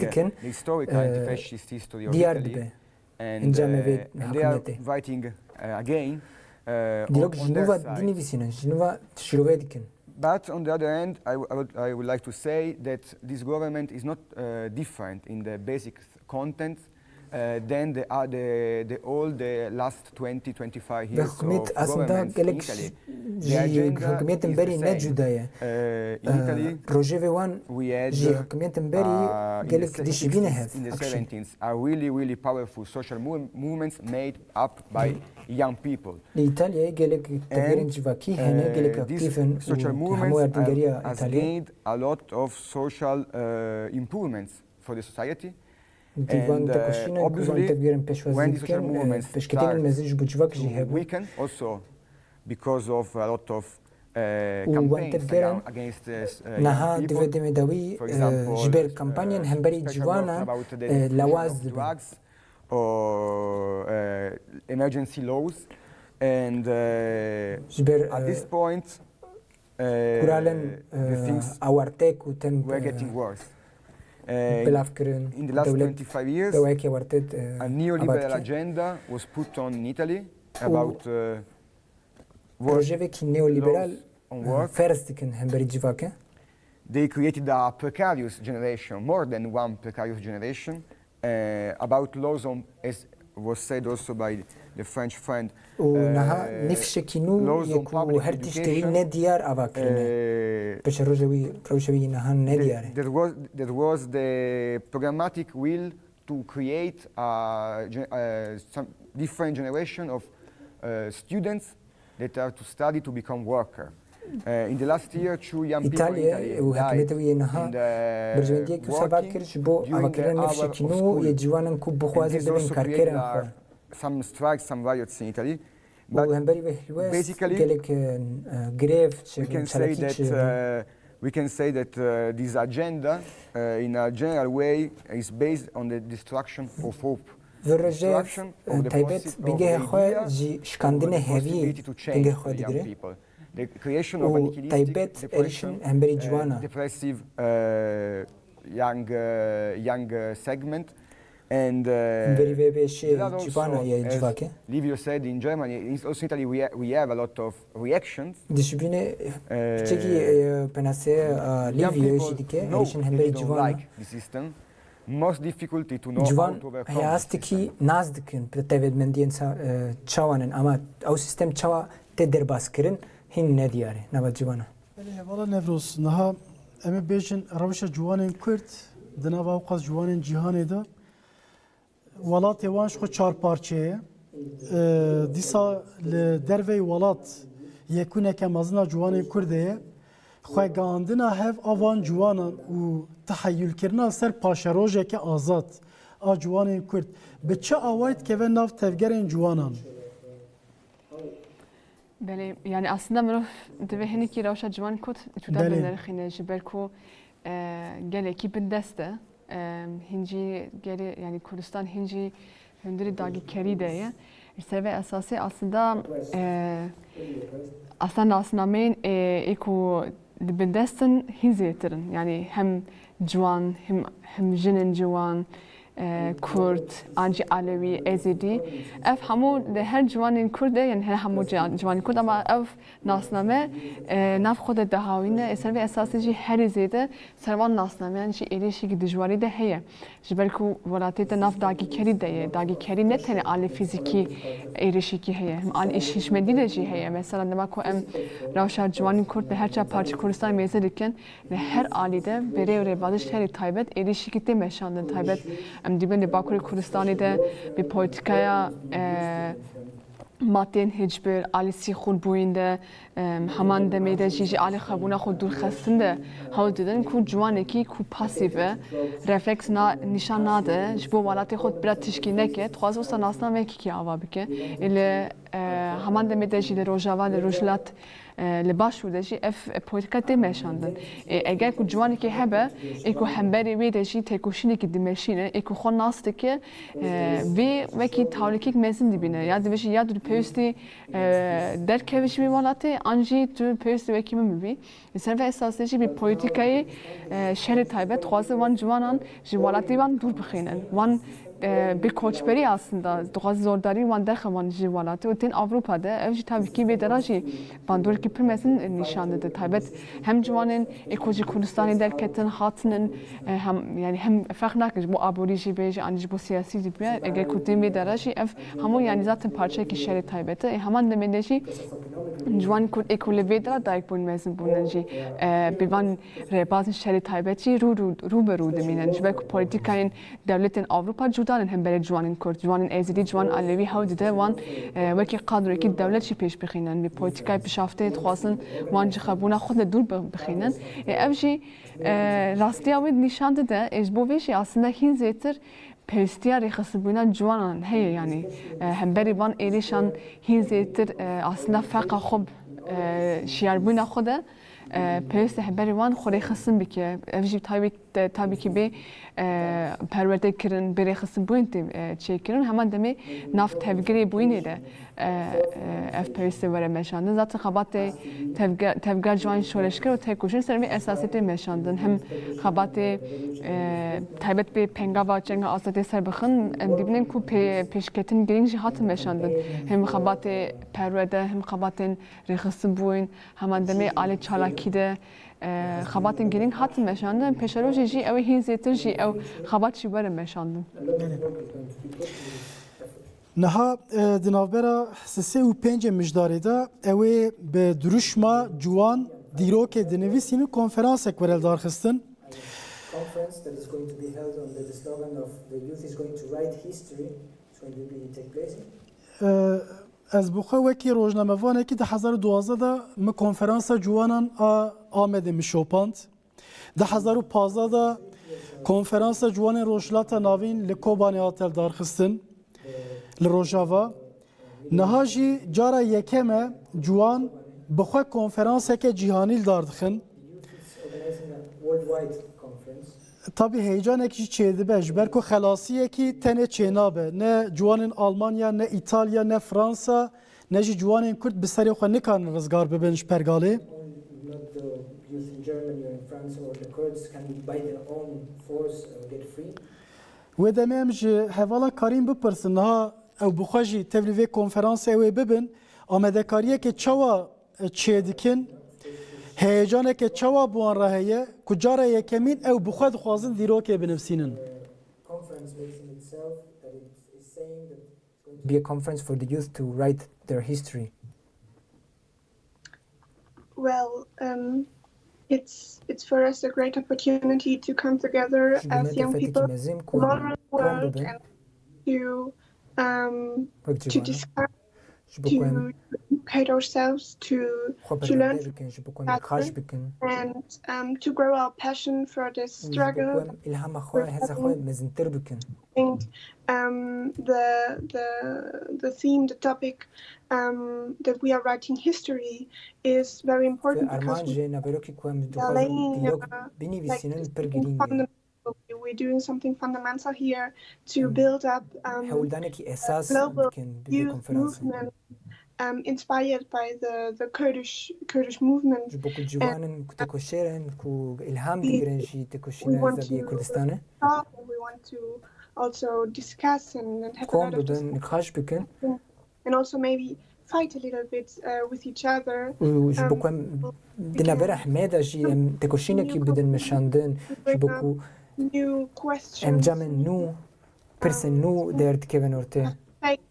the historical anti-fascist history of Italy, and they are writing again, Dilok jinuva dinivisinan, jinuva shiruvedikin. But on the other hand, I would like to say that this government is not different in the basic content than the last 20-25 years of governments in Italy. The agenda is the same. In Italy, we had in the 70s a really powerful social movements made up by young people. And these social movements has gained a lot of social improvements for the society. And obviously, when the social movements start to weaken, also because of a lot of campaigns against young people, for example, about the drugs or emergency laws. And at this point, the things were getting worse. In the last 25 years, a neoliberal agenda was put on in Italy about laws on work. They created a precarious generation, more than one precarious generation, about laws on, as was said also by the French friend, laws on public education. There was the programmatic will to create some different generation of students that are to study to become workers. In the last year, 2 young people in Italy died in the working during the hour of school. And this also created some strikes, some riots in Italy. But basically, we can say that this agenda, in a general way, is based on the destruction of hope. Destruction of the possibility to change young people. The creation of a nihilistic, depressive young segment. And there are also, as Livio said, in Germany, also in Italy, we have a lot of reactions. Young people know they don't like the system. Most difficulty to know how to overcome Walatê wan ji xwe çarparçe ye. Dîsa li derveyê welat yekûneke mezina ciwanên Kurd ye. Xwegandina hev avan ciwanan û teheyyülkirina ser paşerojeke azad a ciwanên Kurd bi çi awayî dikeve nav tevgerên ciwanan? Belê, yani aslında mirov divê hinekî rewşa ciwan Kurd tuda binirxîne ji ber ku gelekî bin dest e. Hinci geri yani Kurdistan hinci hündürü dagîkerî de ye. Serve esası aslında nasnameyên eko dibindestin hin zêtirin. Yani hem ciwan hem jinên ciwan Kurd, Ancî Alevi, Ezidî. Ev hemû de her ciwanên Kurd de yani hemû ciwanên Kurd ama ev nasname nav xwe de dihawîne servê esasî jî herî zêde servan nasnameyan jî êrişî dijwarî de heye. Ji ber ku welatê te nav dagîkerî de ye. Dagîkerî ne tenê alî fîzîkî êrişîkî heye. Hem alî îşîşmedî de jî heye. Mesela dema ku em rewşa ciwanên Kurd li her ça parça Kurdistan mêze dikin li her alî de berê û rêbadî ji herî taybet êrişîkî tê meşandin taybet em dibin li Bakurê Kurdistanê de bi polîtikaya matên hicbir, alî sîxûr bûyîn de heman demê de jî ji alî xebûna xwe dûrxistin de hewl didin ku ciwanekî ku pasîv e, refleks nîşan nade, ji bo welatê xwe bira tişkî neke, dixwaze wisa nasnameyekî ava bike. Li heman demê de jî li Rojava, li Rojhilat li başûr de jî ev polîtika tê meşandin. Eger ku ciwanekî hebe, ê ku hemberê wê de jî têkoşînekî dimeşîne, ê ku xwe nas dike, vê wekî tawlîkek mezin dibîne. Ya divê jî ya tu pêwîstî derkevî ji wê welatê, an jî tu pêwîstî wekî min bibî. Li serve esasî jî bi polîtikayê şerê taybet dixwaze wan ciwanan ji welatê wan dûr bixînin. Wan bir koçberi aslında doğaz zordari wan derxevan ji walatê û tên Avrupa'da ev jî tabii ki vê dera jî bandorekî pir mezin nîşan dide taybet hem ciwanên êko ji Kurdistanê derketin hatinin hem fex nakin ji bo aborî jî bê ji an ji bo siyasî jî bê eger ku tên vê dera jî ev hemû yani zaten parçayekî şerê taybet e heman demê de jî ciwan Kurd êko li vê dera dayek bûn mezin bûnin jî bi van rêbazên şerê taybet jî rûberû dimînin ji ber ku polîtîkayên devletên Avrupa cudanın hem bere ciwanên Kurd, ciwanên Êzidî, ciwan Alevî hew dide wan wekî qadrekî devlet jî pêş bixînin vê polîtîkayê pişafteyê dixwazin wan ji xebûna xwe de dûr bixînin ev jî rastiya wê nîşan dide ji bo vê jî aslında hîn zêtir pêwistiya rêxisibûna ciwanan heye yani hem berî van êrîşan hîn zêtir aslında feqa xwe şiyarbûna xwe de pêwîst e heberê wan xwe rêxistin bike ev jî tabii ki bê perwerdekirin bê rêxistinbûyên tê çêkirin heman demê nav tevgirê bûyînê de ev pêwîstî were meşandin zaten xebatê tevger ciwan şoreşkir û têkoşîn ser vê esasiyetê meşandin hem xebatê taybet bê pengava cenga azadiyê serbixin em dibînin ku pêşketin girîng jî hatin meşandin hem xebatê perwerde hem xebatên rêxistinbûyên heman demê alê çalakî de xebatên girîng hatin meşandin pêşerojê jî ew ê hîn zêtir jî ew xebat jî were meşandin. Niha di navbera sê û pêncê mijdarê de ew ê bi duruşma ciwan dîrokê dinivîsînin konferansek were darxistin. Conference that is going to be held under the slogan of the youth is going to write history. It's going to take place. Ez bi xwe wekî rojnamevanekî di 2012 de min konferansa ciwanan a Amedê mişopand. Di 2015 de konferansa ciwanên rojhilata navîn li Kobanê hatel darxistin li Rojava. Niha jî cara yekem e ciwan bi xwe konferanseke cîhanî dardixin. Tabii heyecanekî jî çêdibe ji ber ku xelasiyekî tenê çênabe ne ciwanên Almanya ne İtalya ne Fransa ne jî ciwanên Kurd bi serê xwe nikarin rizgar bibin ji pergalê. Wê demê em ji hevala karîn bipirsin niha ew bi xwe jî tevlî vê konferansê wê bibin amadekariyekê çawa çêdikin heyecaneke çawa bu an heye ku cara yekemîn ew bi xwe dixwazin dîrokê binivîsînin. Be a conference for the youth to write their history. Well, it's for us a great opportunity to come together as young people from all around the world and to discuss, to educate ourselves, to learn and to grow our passion for this struggle. And the theme, the topic that we are writing history is very important because we're doing something fundamental here to build up global youth movement inspired by the Kurdish movement. We want to also discuss and have a lot of discussion and also maybe fight a little bit with each other. New questions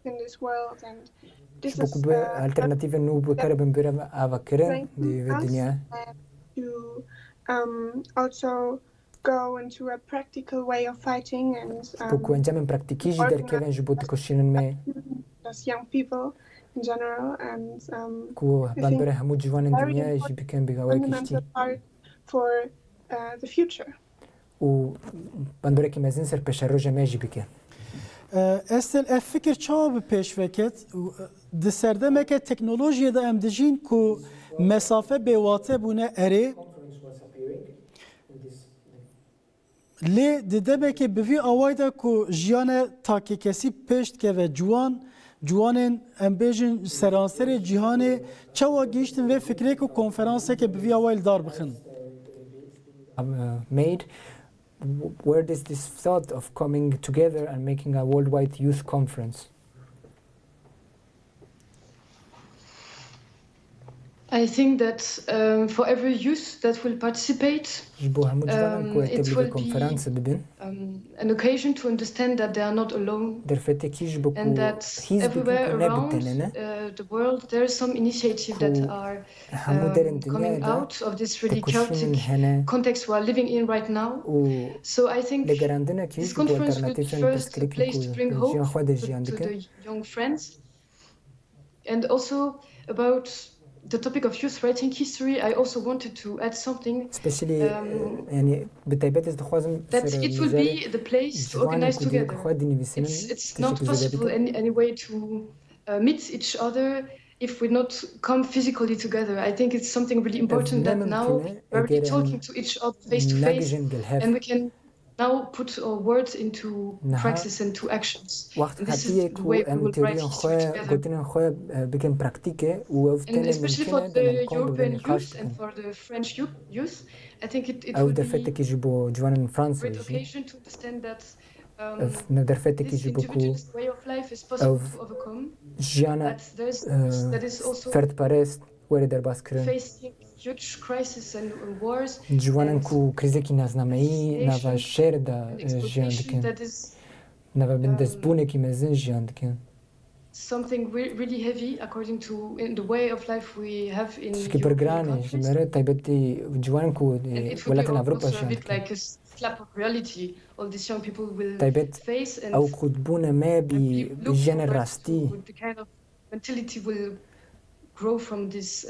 in this world and this is to also go into a practical way of fighting and as young people in general and I think very fundamental part for the future. Estel ev fikir çawa bi pêş veket di serdemeke teknolojiyê de em dijîn ku mesafe bêwate bûne erê lê di demekê bi vî awayî de ku jiyane takîkesî pêş dikeve ciwanên em bêjin seranserê cîhanê çawa gihîştin vê fikrê ku konferanseke bi vî awayî li dar bixin. Made where does this thought of coming together and making a worldwide youth conference? I think that for every youth that will participate, it will be an occasion to understand that they are not alone, and that everywhere around the world there are some initiatives that are coming out of this really chaotic context we are living in right now. So I think this conference will be first a place to bring hope to the young friends, and also about the topic of youth writing history. I also wanted to add something, especially that it will be the place to organize together. It's not possible any way to meet each other if we not come physically together. I think it's something really important that now we're really talking to each other face to face, and we can now put our words into practice and to actions. And this is the way we will write history together. And especially for the European youth and for the French youth, I think it will be a great occasion to understand that this individualist way of life is possible to overcome, that is also facing huge crises and wars and exploitation that is something really heavy according to in the way of life we have in European countries. And it will be also a bit like a slap of reality all these young people will face, and look forward to the kind of mentality will grow from this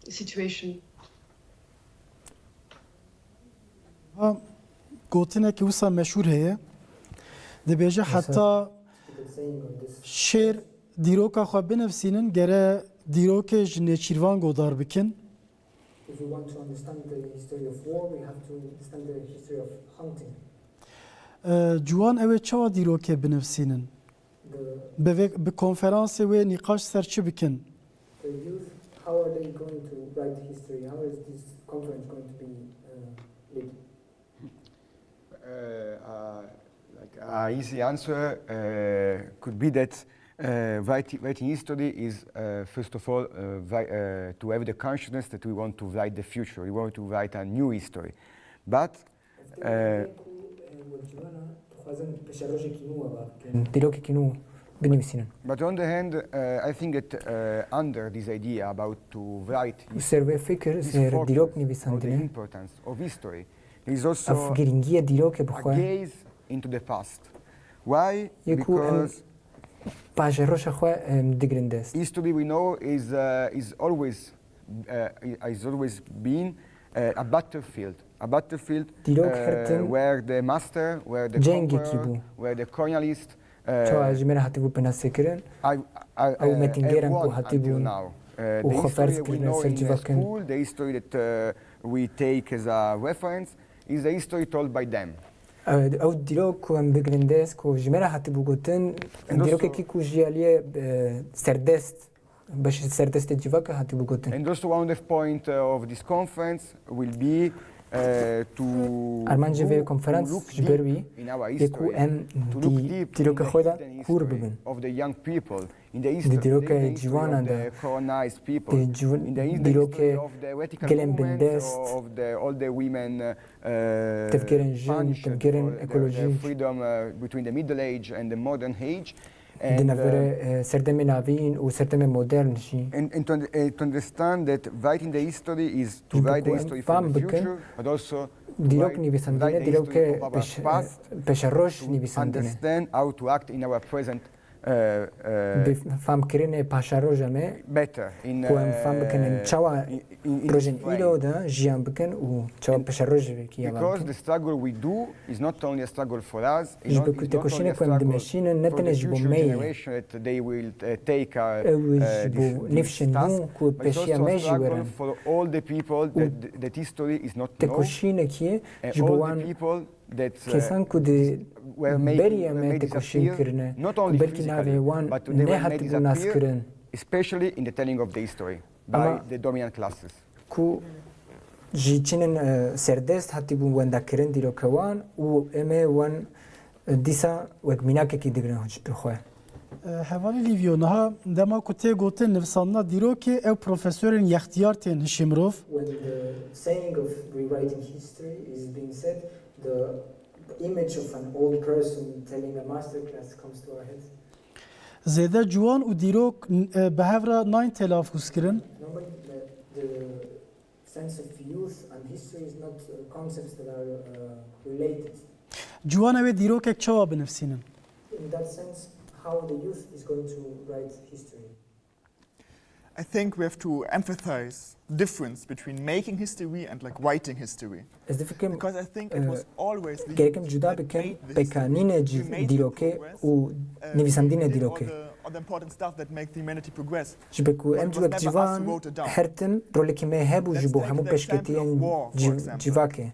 situation. گوتنێکی وسا مەشهور هەیە دەبێژە حتا شێر دیرۆکا خوا بنفسینن گەرە دیرۆکێ ji nêçîrvan godar bikin. If we want to understand the history of war, we have to understand the history of hunting. Ciwan ew ê çawa dîrokê binivîsînin? Bi konferansê wê nîqaş ser çi bikin? The youth, how are they going to write history? How is this conference going to be led? Like an easy answer could be that writing history is first of all to have the consciousness that we want to write the future. We want to write a new history, but but on the hand, I think that under this idea about to write history, the importance of history is also a gaze into the past. Why? Because history we know is always been a battlefield where the master, where the conqueror, where the colonialist everyone until now. The history we know in school, the history that we take as a reference, is the history told by them. او دیروک ام بگرندس کو جمره هاتی بگوتن دیروک کی کو جیالیه سردست باش سردست جواک هاتی بگوتن. And also one of the point of this conference will be to look deep in our history, to look deep in the hidden history of the young people, in the history of the colonized people, in the history of the radical movements of all the women punished for their freedom between the Middle Age and the modern age. And to understand that writing the history is to write the history for the future, but also to write the history of our past, to understand how to act in our present better in because the struggle we do is not only a struggle for us, it's not only a struggle for the future generation that they will take this task, but it's also a struggle for all the people that history is not known, and all the people that were made disappear, not only physically, but they were made disappear, especially in the telling of the history by the dominant classes. جیچینن سردست هاتی بون وندکرین دیروکوان و اما ون دیسا وک میناکه کی دیگرن هج بخواه. هوالی لیویو نها دما کتی گوتن نفساننا دیروکی او پروفسورین یختیار تین هشیمروف. When the saying of rewriting history is being said, the image of an old person telling a masterclass comes to our heads. زیده جوان و دیروک به هفرا ناین تلافوز کرن. Normally, the sense of youth and history is not concepts that are related. جوان اوی دیروک اک چوا بنفسینن. In that sense, how the youth is going to write history. I think we have to emphasize the difference between making history and like writing history. Because I think it was always the gerekem juda bikem pekanine diroke u nivisandine diroke. All the important stuff that make the humanity progress. Jibeku em juak jivan hertim roleki me hebu jibo hamu peshketien jivake.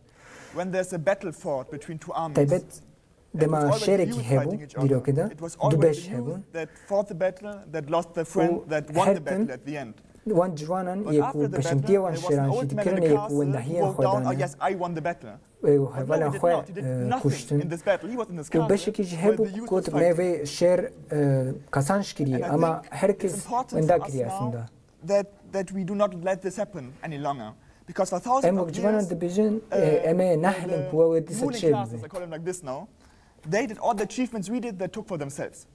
When there's a battle fought between two armies. Taybet dema şereki hebu diroke da dubeş hebu. That fought the battle, that lost their friend, that won the battle at the end. وان جوانان يكو بشنتي وان شيران شي تكرن يكو وندهيا خدانا. Yes, I won the battle. وهذا خو كشتن. وبشكي جهبو كوت ميفي شير كاسانش كري أما هركز وندا كري أسندا. That we do not let this happen any longer. Because for thousands of years, ruling classes, I call them like this now, they did all the achievements we did, they took for themselves.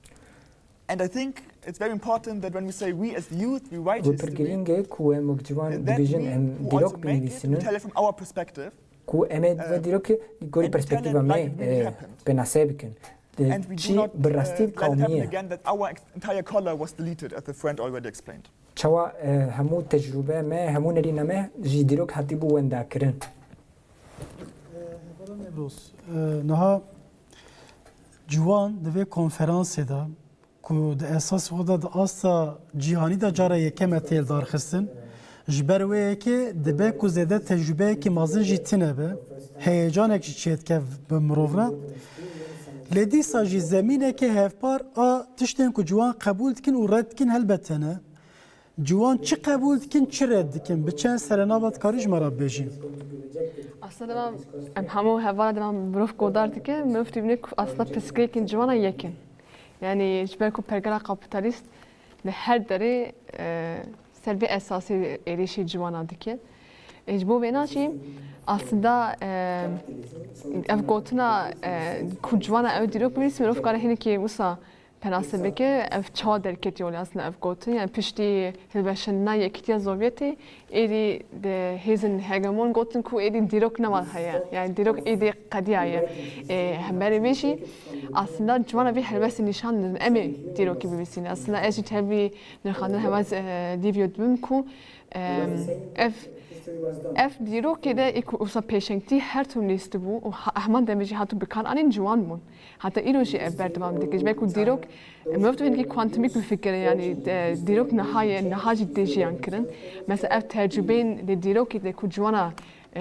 And I think it's very important that when we say we as youth, we write history, that we who also make it, we tell it from our perspective. And we do not let it happen again that our entire color was deleted, as the friend already explained. چوا همو تجربه ما همو نرینه ما جدیروک حتی بو وندا کرن. نها جوان دوی کنفرانس دا که د اساس خدا د آسا جهانی دا جاره یکم تیل دار خستن جبروه که دبه که زده تجربه که مازن جی تینه به هیجانه که چید که بمروفنا لدی ساجی زمینه که هفپار تشتین که جوان قبول دکن و رد دکن هلبته نه جوان چی قبول دکن چی رد دکن به چند سرنابت کاریج مرا بجین اصلا همو هوا دارم بروف گودار دیگه مفتی بینه اصلا پسکریکین جوانا یکن یعنی جبرکو پرگرا کاپیتالیست به هر داره سلبی اساسی ایریشی جوانا دیگه اجبو بیناشیم aslında ev gotuna kujwana ev dirok birisi merof kare hini ki musa penasel beke ev çağ derketi oluyor aslında ev gotun yani pişti hilveşenna yekitiya Sovyeti eri de hezin hegemon gotun ku eri dirok ne var haya yani dirok eri kadiyaya haberi beşi aslında jwana bir helvesi nişanlı emi dirok gibi birisini aslında eji tabi nerxanın hemaz divyodum ku ev dirokê de wisa pêşengtî her tûr lîst bû û hema demê jî hatû bikan anên ciwan bûn. Heta îro jî ev berdewam dike ji ber ku dîrok mirof dibin wekî kuantumîk bifikire yani dîrok niha jî tê jiyan kirin. Mesela ev tecrübeyên lê dîrokê de ku ciwana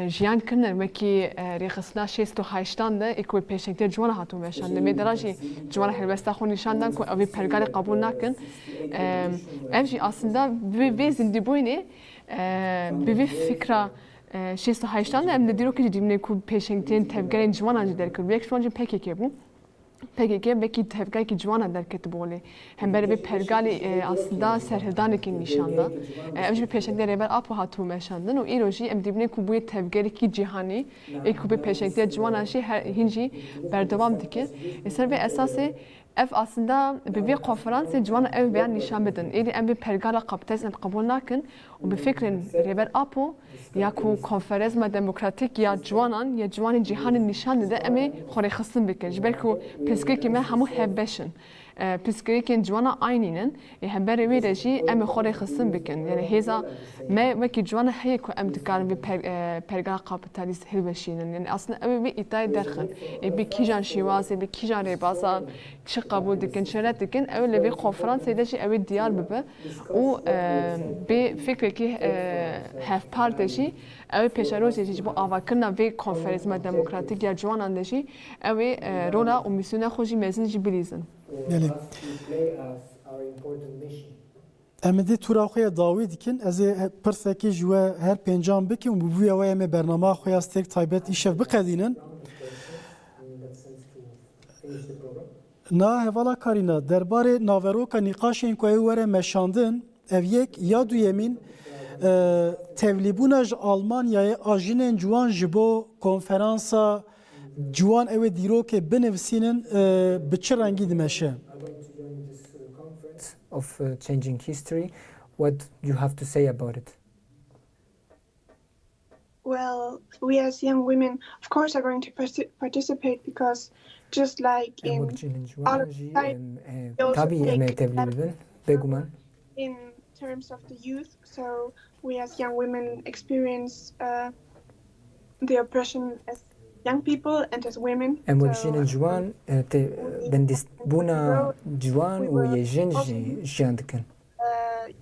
jiyan kirin wekî rêxistina 68 de ku pêşengtiya ciwana hatû weşan. Demê dera jî ciwana helbesta xwe nîşan dan ku ev ê pergalê qebûl nakin. Ev jî aslında vê zindîbûyînê bir fikra 68 em de dirok ki dimne ku peşengtin tevgerin ciwana ji derkir bir şu an PKK bu PKK belki tevger ki ciwana derket bole hem böyle bir pergali aslında serhildaneki nişanda em bir peşengde reber apo hatu meşandın o iroji em dimne ku bu tevgeri ki cihani ku bir peşengde ciwana şey hinci berdevam dike eser ve esası ev aslında bir konferansı ciwana ev beyan nişan bedin. Eli em bir pergala kapitalist kabul nakin و به فکر ریبر آپو یا کو کنفرانس دموکراتیک یا جوانان یا جوان جهان نشان ده امی خوری خستن بکن جبر کو پسکی که ما همو هبشن پسکی که جوانا آینینن هم بر ویرجی امی خوری خستن بکن یعنی هزا ما وکی جوانا هی کو ام تکارن به پرگا کاپیتالیست هلوشینن یعنی اصلا امی به ایتای درخن به کیجان شیوازی به کیجان ریبازا چه قبول دکن شرط دکن اولی به کنفرانس ایدهشی اولی دیار ببه و به فکر که هف پارتشی اوی پیشروزی جی با آواکرنا وی کنفرانس دموکراتیک یا جوانان دشی اوی رولا و میسونه خوشی مزن جی بلیزن. بله. Emedi tura xoya dawî dikin ez ê pirsekê ji we her pêncan bikim û bûye we em ê bername xoya Sterk Taybet îşev biqedînin. Na hevala karîna derbarê naveroka nîqaşên ku ew were meşandin ev yek ya duyemîn tevlîbûna ji Almanyayê a jinên ciwan ji bo konferansa ciwan ew ê dîrokê binivîsînin bi çi rengî dimeşe? Of changing history, what do you have to say about it? Well, we as young women, of course, are going to participate because just like in all society, in terms of the youth, so we as young women experience the oppression as young people and as women.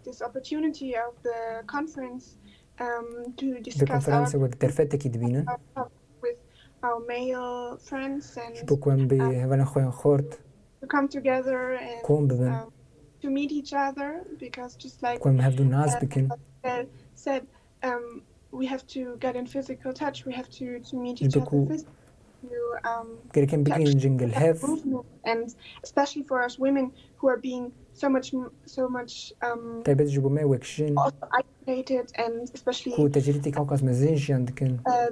This opportunity of the conference to discuss with our male friends and to come together and to meet each other, because just like said, we have to get in physical touch. We have to meet each other physically. And especially for us women who are being so much isolated, and especially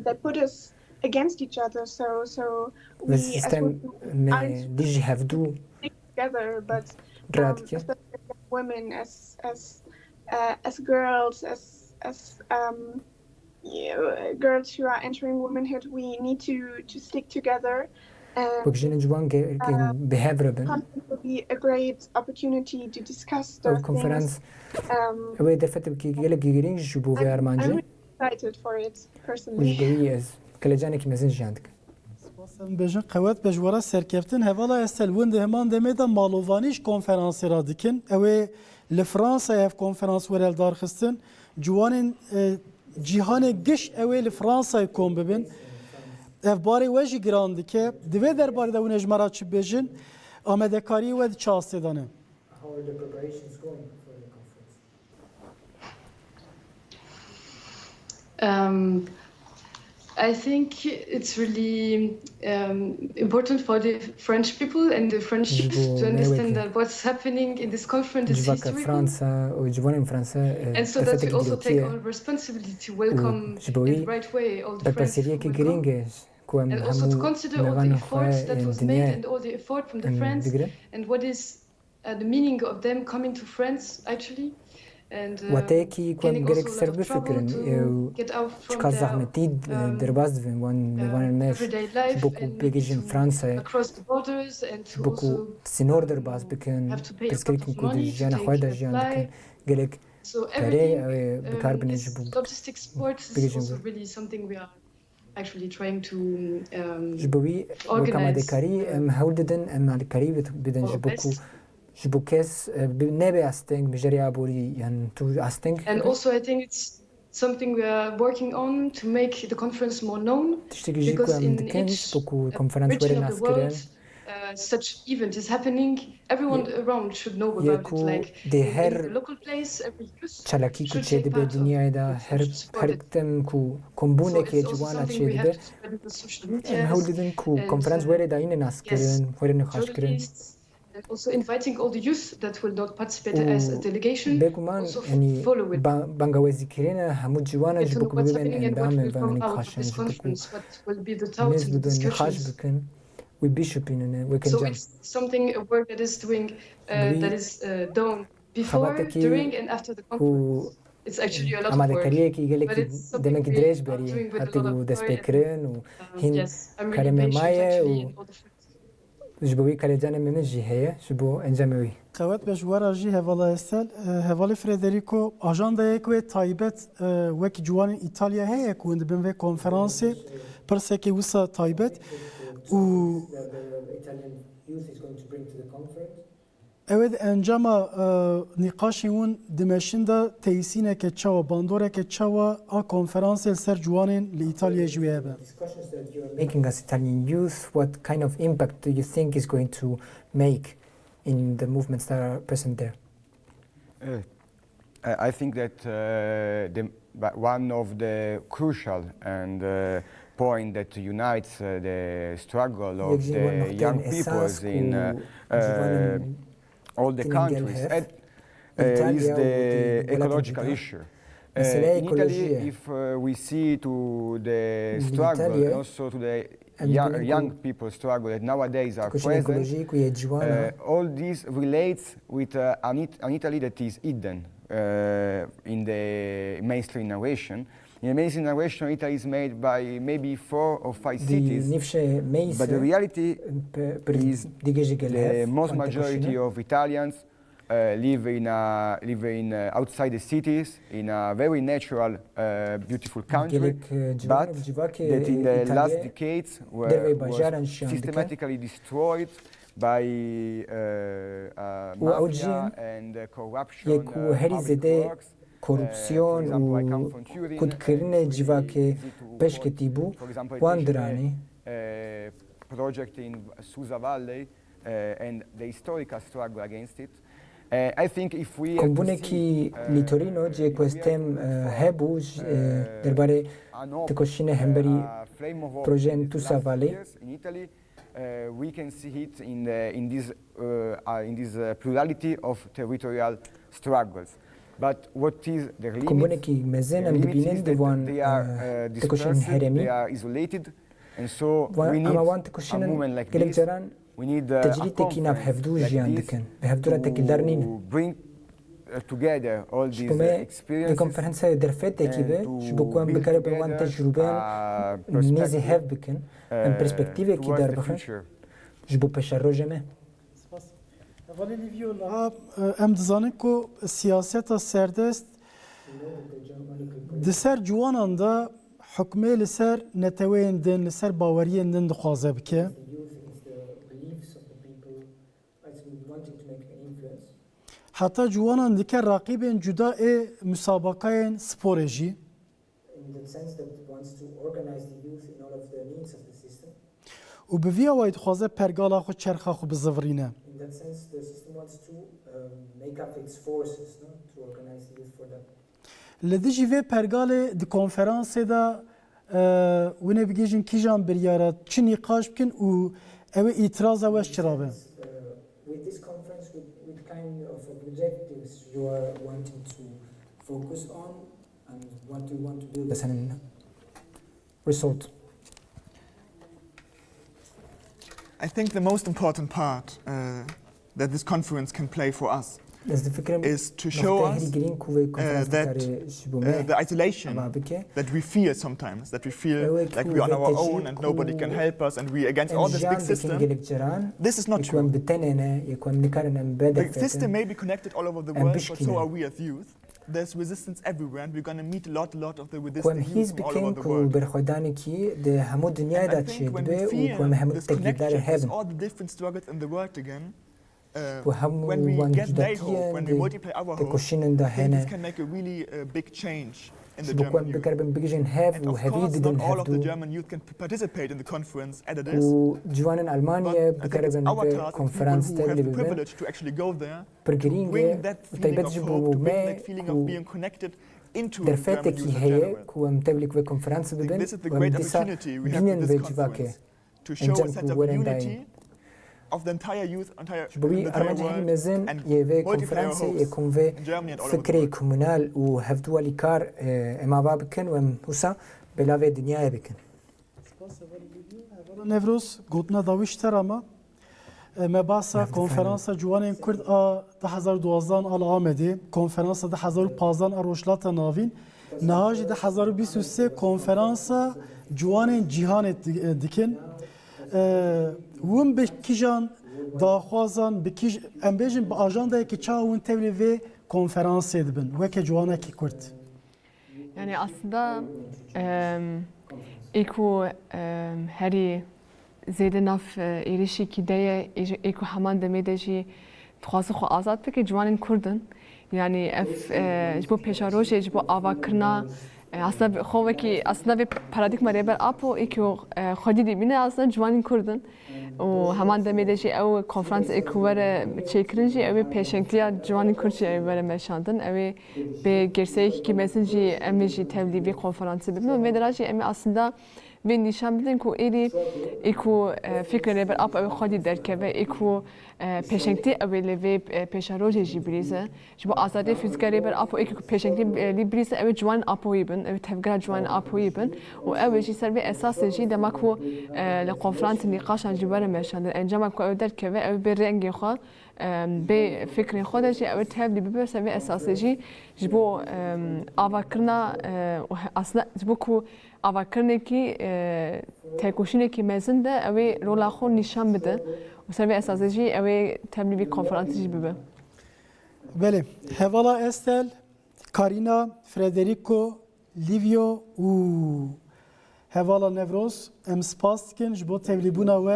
they put us against each other. So we as women aren't together, but especially women as girls, as girls who are entering womanhood, we need to stick together. Conference will be a great opportunity to discuss those things. I'm really excited for it personally. Bejin qewet bejwara serkeftin hevala estelwin de heman demeda malovanîş konferansê ra dikin. Ew ê li Fransayê ev konferans werel darxistin. Ciwanên cîhanê giş ew ê li Fransayê kom bibin. Ev barê we jî giran dike. Divê derbarê de hûn ê ji me ra çi bêjin? Amedekariyê we di çi astê dane? How are the preparations going for the conference? I think it's really important for the French people and the French youth to understand that what's happening in this conference is historical. And so that we also take our responsibility to welcome in the right way all the friends who will come. And also to consider all the efforts that was made and all the effort from the friends and what is the meaning of them coming to France actually. وتاكي كون جريك سرب فكرن شكاز زحمتي درباز فين وان الماش بوكو بيجين فرنسا بوكو سينور درباز بكن بسكريكن كود جانا خويدا جان بكن جريك بري بكار بنجبو بيجين actually trying to جبوي وكما دكاري هولدن دكاري بدن جبوكو And also I think it's something we are working on to make the conference more known, because in each region of the world such event is happening, everyone around should know about it, like in the local place, every youth should take part of it. So it's also something we have to spread in the social media, journalists, and also inviting all the youth that will not participate as a delegation also follow it. And to know what's happening and what will come out of this conference, what will be the thoughts and the discussions. So it's something, a work that is that is done before, during and after the conference. It's actually a lot of work, but it's something we are doing with a lot of joy. Yes, I'm really patient actually in all the جبوي كالجاني من الجهة جبو انجاموي. قوات بجوارا جي هوالا استل هوالا فريدريكو أجندة يكوي تايبت وك جوان إيطاليا هي يكون دبن في كونفرنسي برسكي وسا تايبت و أود أنجاما نقاشيون دمشندا تيسينة كتشوا باندورة كتشوا a konferanse ser Ciwanên li İtalya jî be. Making as Italian youth, what kind of impact do you think is going to make in the movements that are present there? I think that one of the crucial and point that unites the struggle of the young peoples in all the countries is the ecological issue. In Italy, if we see to the struggle and also to the young people struggle that nowadays are present, all this relates with an Italy that is hidden in the mainstream narration. In the mainstream narration, Italy is made by maybe 4 or 5 cities, but the reality is the most majority of Italians live outside the cities in a very natural, beautiful country, but that in the last decades was systematically destroyed by mafia and corruption, public works. Korupsiyon u kudkirine civake peşketibu wandrani project in Susa Valley and the historical struggle against it. I think if we Kombuneki litorino je questem hebuj derbare tekoshine hemberi projen Susa Valley in Italy. We can see it in this plurality of territorial struggles. But what is the limit? Is that they are isolated, and so we need a movement like this. We need a conference like this to bring together all these experiences and to build perspective towards the future. Vali Livio laha em dizanin ku siyaseta serdest di ser ciwanan da hukmê li ser neteweyên din li ser baweriyên din dixwaze bike. Heta ciwanan dike raqîbên cuda ê müsabakayên sporê jî. û bi vî awayî dixwaze pergala xwe çerxa xwe bizivirîne. In that sense, the system wants to make up its forces to organize the youth for that. Li dijî vê pergalê di konferansê de wînê bigêjin kîjan biryara çi nîqaş bikin û ew ê îtiraza weş çira be? With this conference, with kind of objectives you are wanting to focus on and what you want to do. That's an result. I think the most important part that this conference can play for us is to show us that the isolation that we feel sometimes, that we feel like we're on our own and nobody can help us and we're against all this big system. This is not true. The system may be connected all over the world, but so are we as youth. There's resistance everywhere and we're going to meet a lot of the resistant youth all over the world. And I think when we feel this connection with all the different struggles in the world again, when we get their hope, when we multiply our hope, I think this can make a really big change in the German youth. And of course, not all of the German youth can participate in the conference as it is, but I think it's our task, people who have the privilege to actually go there, to bring that feeling of hope, to bring that feeling of being connected into the German youth in general. I think this is the great opportunity we have in this conference, to show a sense of unity of the entire youth, entire world, and multiply our hopes in Germany and all over the communal و هفتوا لي كار اماوا بكن وموسا بلاوی دنیای بکن. نوروز گوتنا داویشتر اما مباحث کنفرانس جوانین کرد 2012 آل آمدی کنفرانس 2015 روشلات ناوین نهاج 2023 کنفرانس جوانین جهان دکن وم بکیجان داخوازان بکیج امبیجن با آجانده که چاون تبلی و konferans edibin weke ciwanekî Kurd. Yani aslında eko herî zêde nav êrişî deye eko heman demê de jî dixwaze xwe azad bike ciwanên Kurdin. Yani ev ji bo pêşarojê ji bo avakirina aslında xwe wekî aslında vê paradigma rêber apo eko xwedî dîbîne aslında ciwanên Kurdin. و همان دمیده جی او کنفرانس اکوور چیکرین جی اوی پیشنگلیا جوانی کرچی اوی بره مشاندن اوی به گرسه کی مثلا جی امی جی تبلیغی کنفرانسی ببینم و مدرجی امی aslında ve nişan bilin ku eri iku fikre ber ap ev xadi derkeve iku peşenkti evle ve peşaroje jibrize bu azade fizikare ber ap iku peşenkti librize ev juan apoyibin ev tevgra juan apoyibin و ev jî ser ve esas jî demek ku le konferans niqaşan jibare meşandır encama ku ev derkeve ev bir rengi xo به فکر خودش اول تبلی ببرسه و اساسیجی جبو آواکرنا اصلا جبو کو آواکرنه کی تکوشینه کی مزنده اوی رولا خو نشان بده و سر و اساسیجی اوی تبلی بی کنفرانسی ببه. بله هوالا استل کارینا فردریکو لیویو و هوالا نوروز ام سپاس کن جبو تبلی بونا و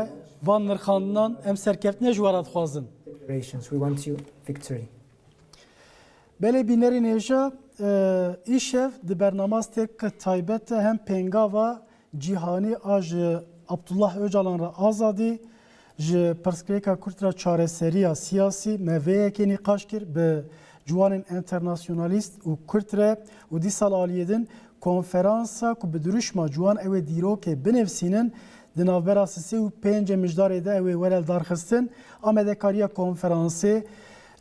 وان نرخاندنان ام سرکفتنه جوارات خوازن. We want you victory. بله بینری نیجا ایشف دی برنامه ستک تایبت هم پنگاوا جیهانی آج عبدالله öcalan را آزادی ج پرسکریکا کورد را چاره سریا سیاسی مویه که نقاش کرد به Ciwanên Enternasyonalîst û Kurd re û dîsal aliyedin konferansa ku bi duruşma ciwan ew ê dîrokê binivîsînin di navbera sisê û pêncê mijdarê de ew ê were darxistin amedekariya konferansê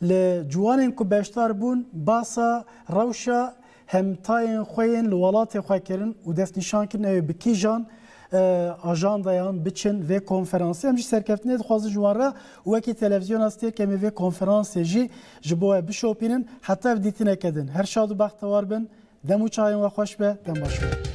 li ciwanên ku beşdar bûn basa rewşa hemtayên xwe yên li welatê xwe kirin û destnîşan kirin ew ê bi kîjan ajandayan biçin vê konferansê em jî serkeftinê dixwazin ciwan re û wekî televizyona Stêrk em ê vê konferansê jî ji bo we bişopînin heta ev dîtineke din. Her şad û bextewar bin. Dem û çayên we xweş be, dem baş be.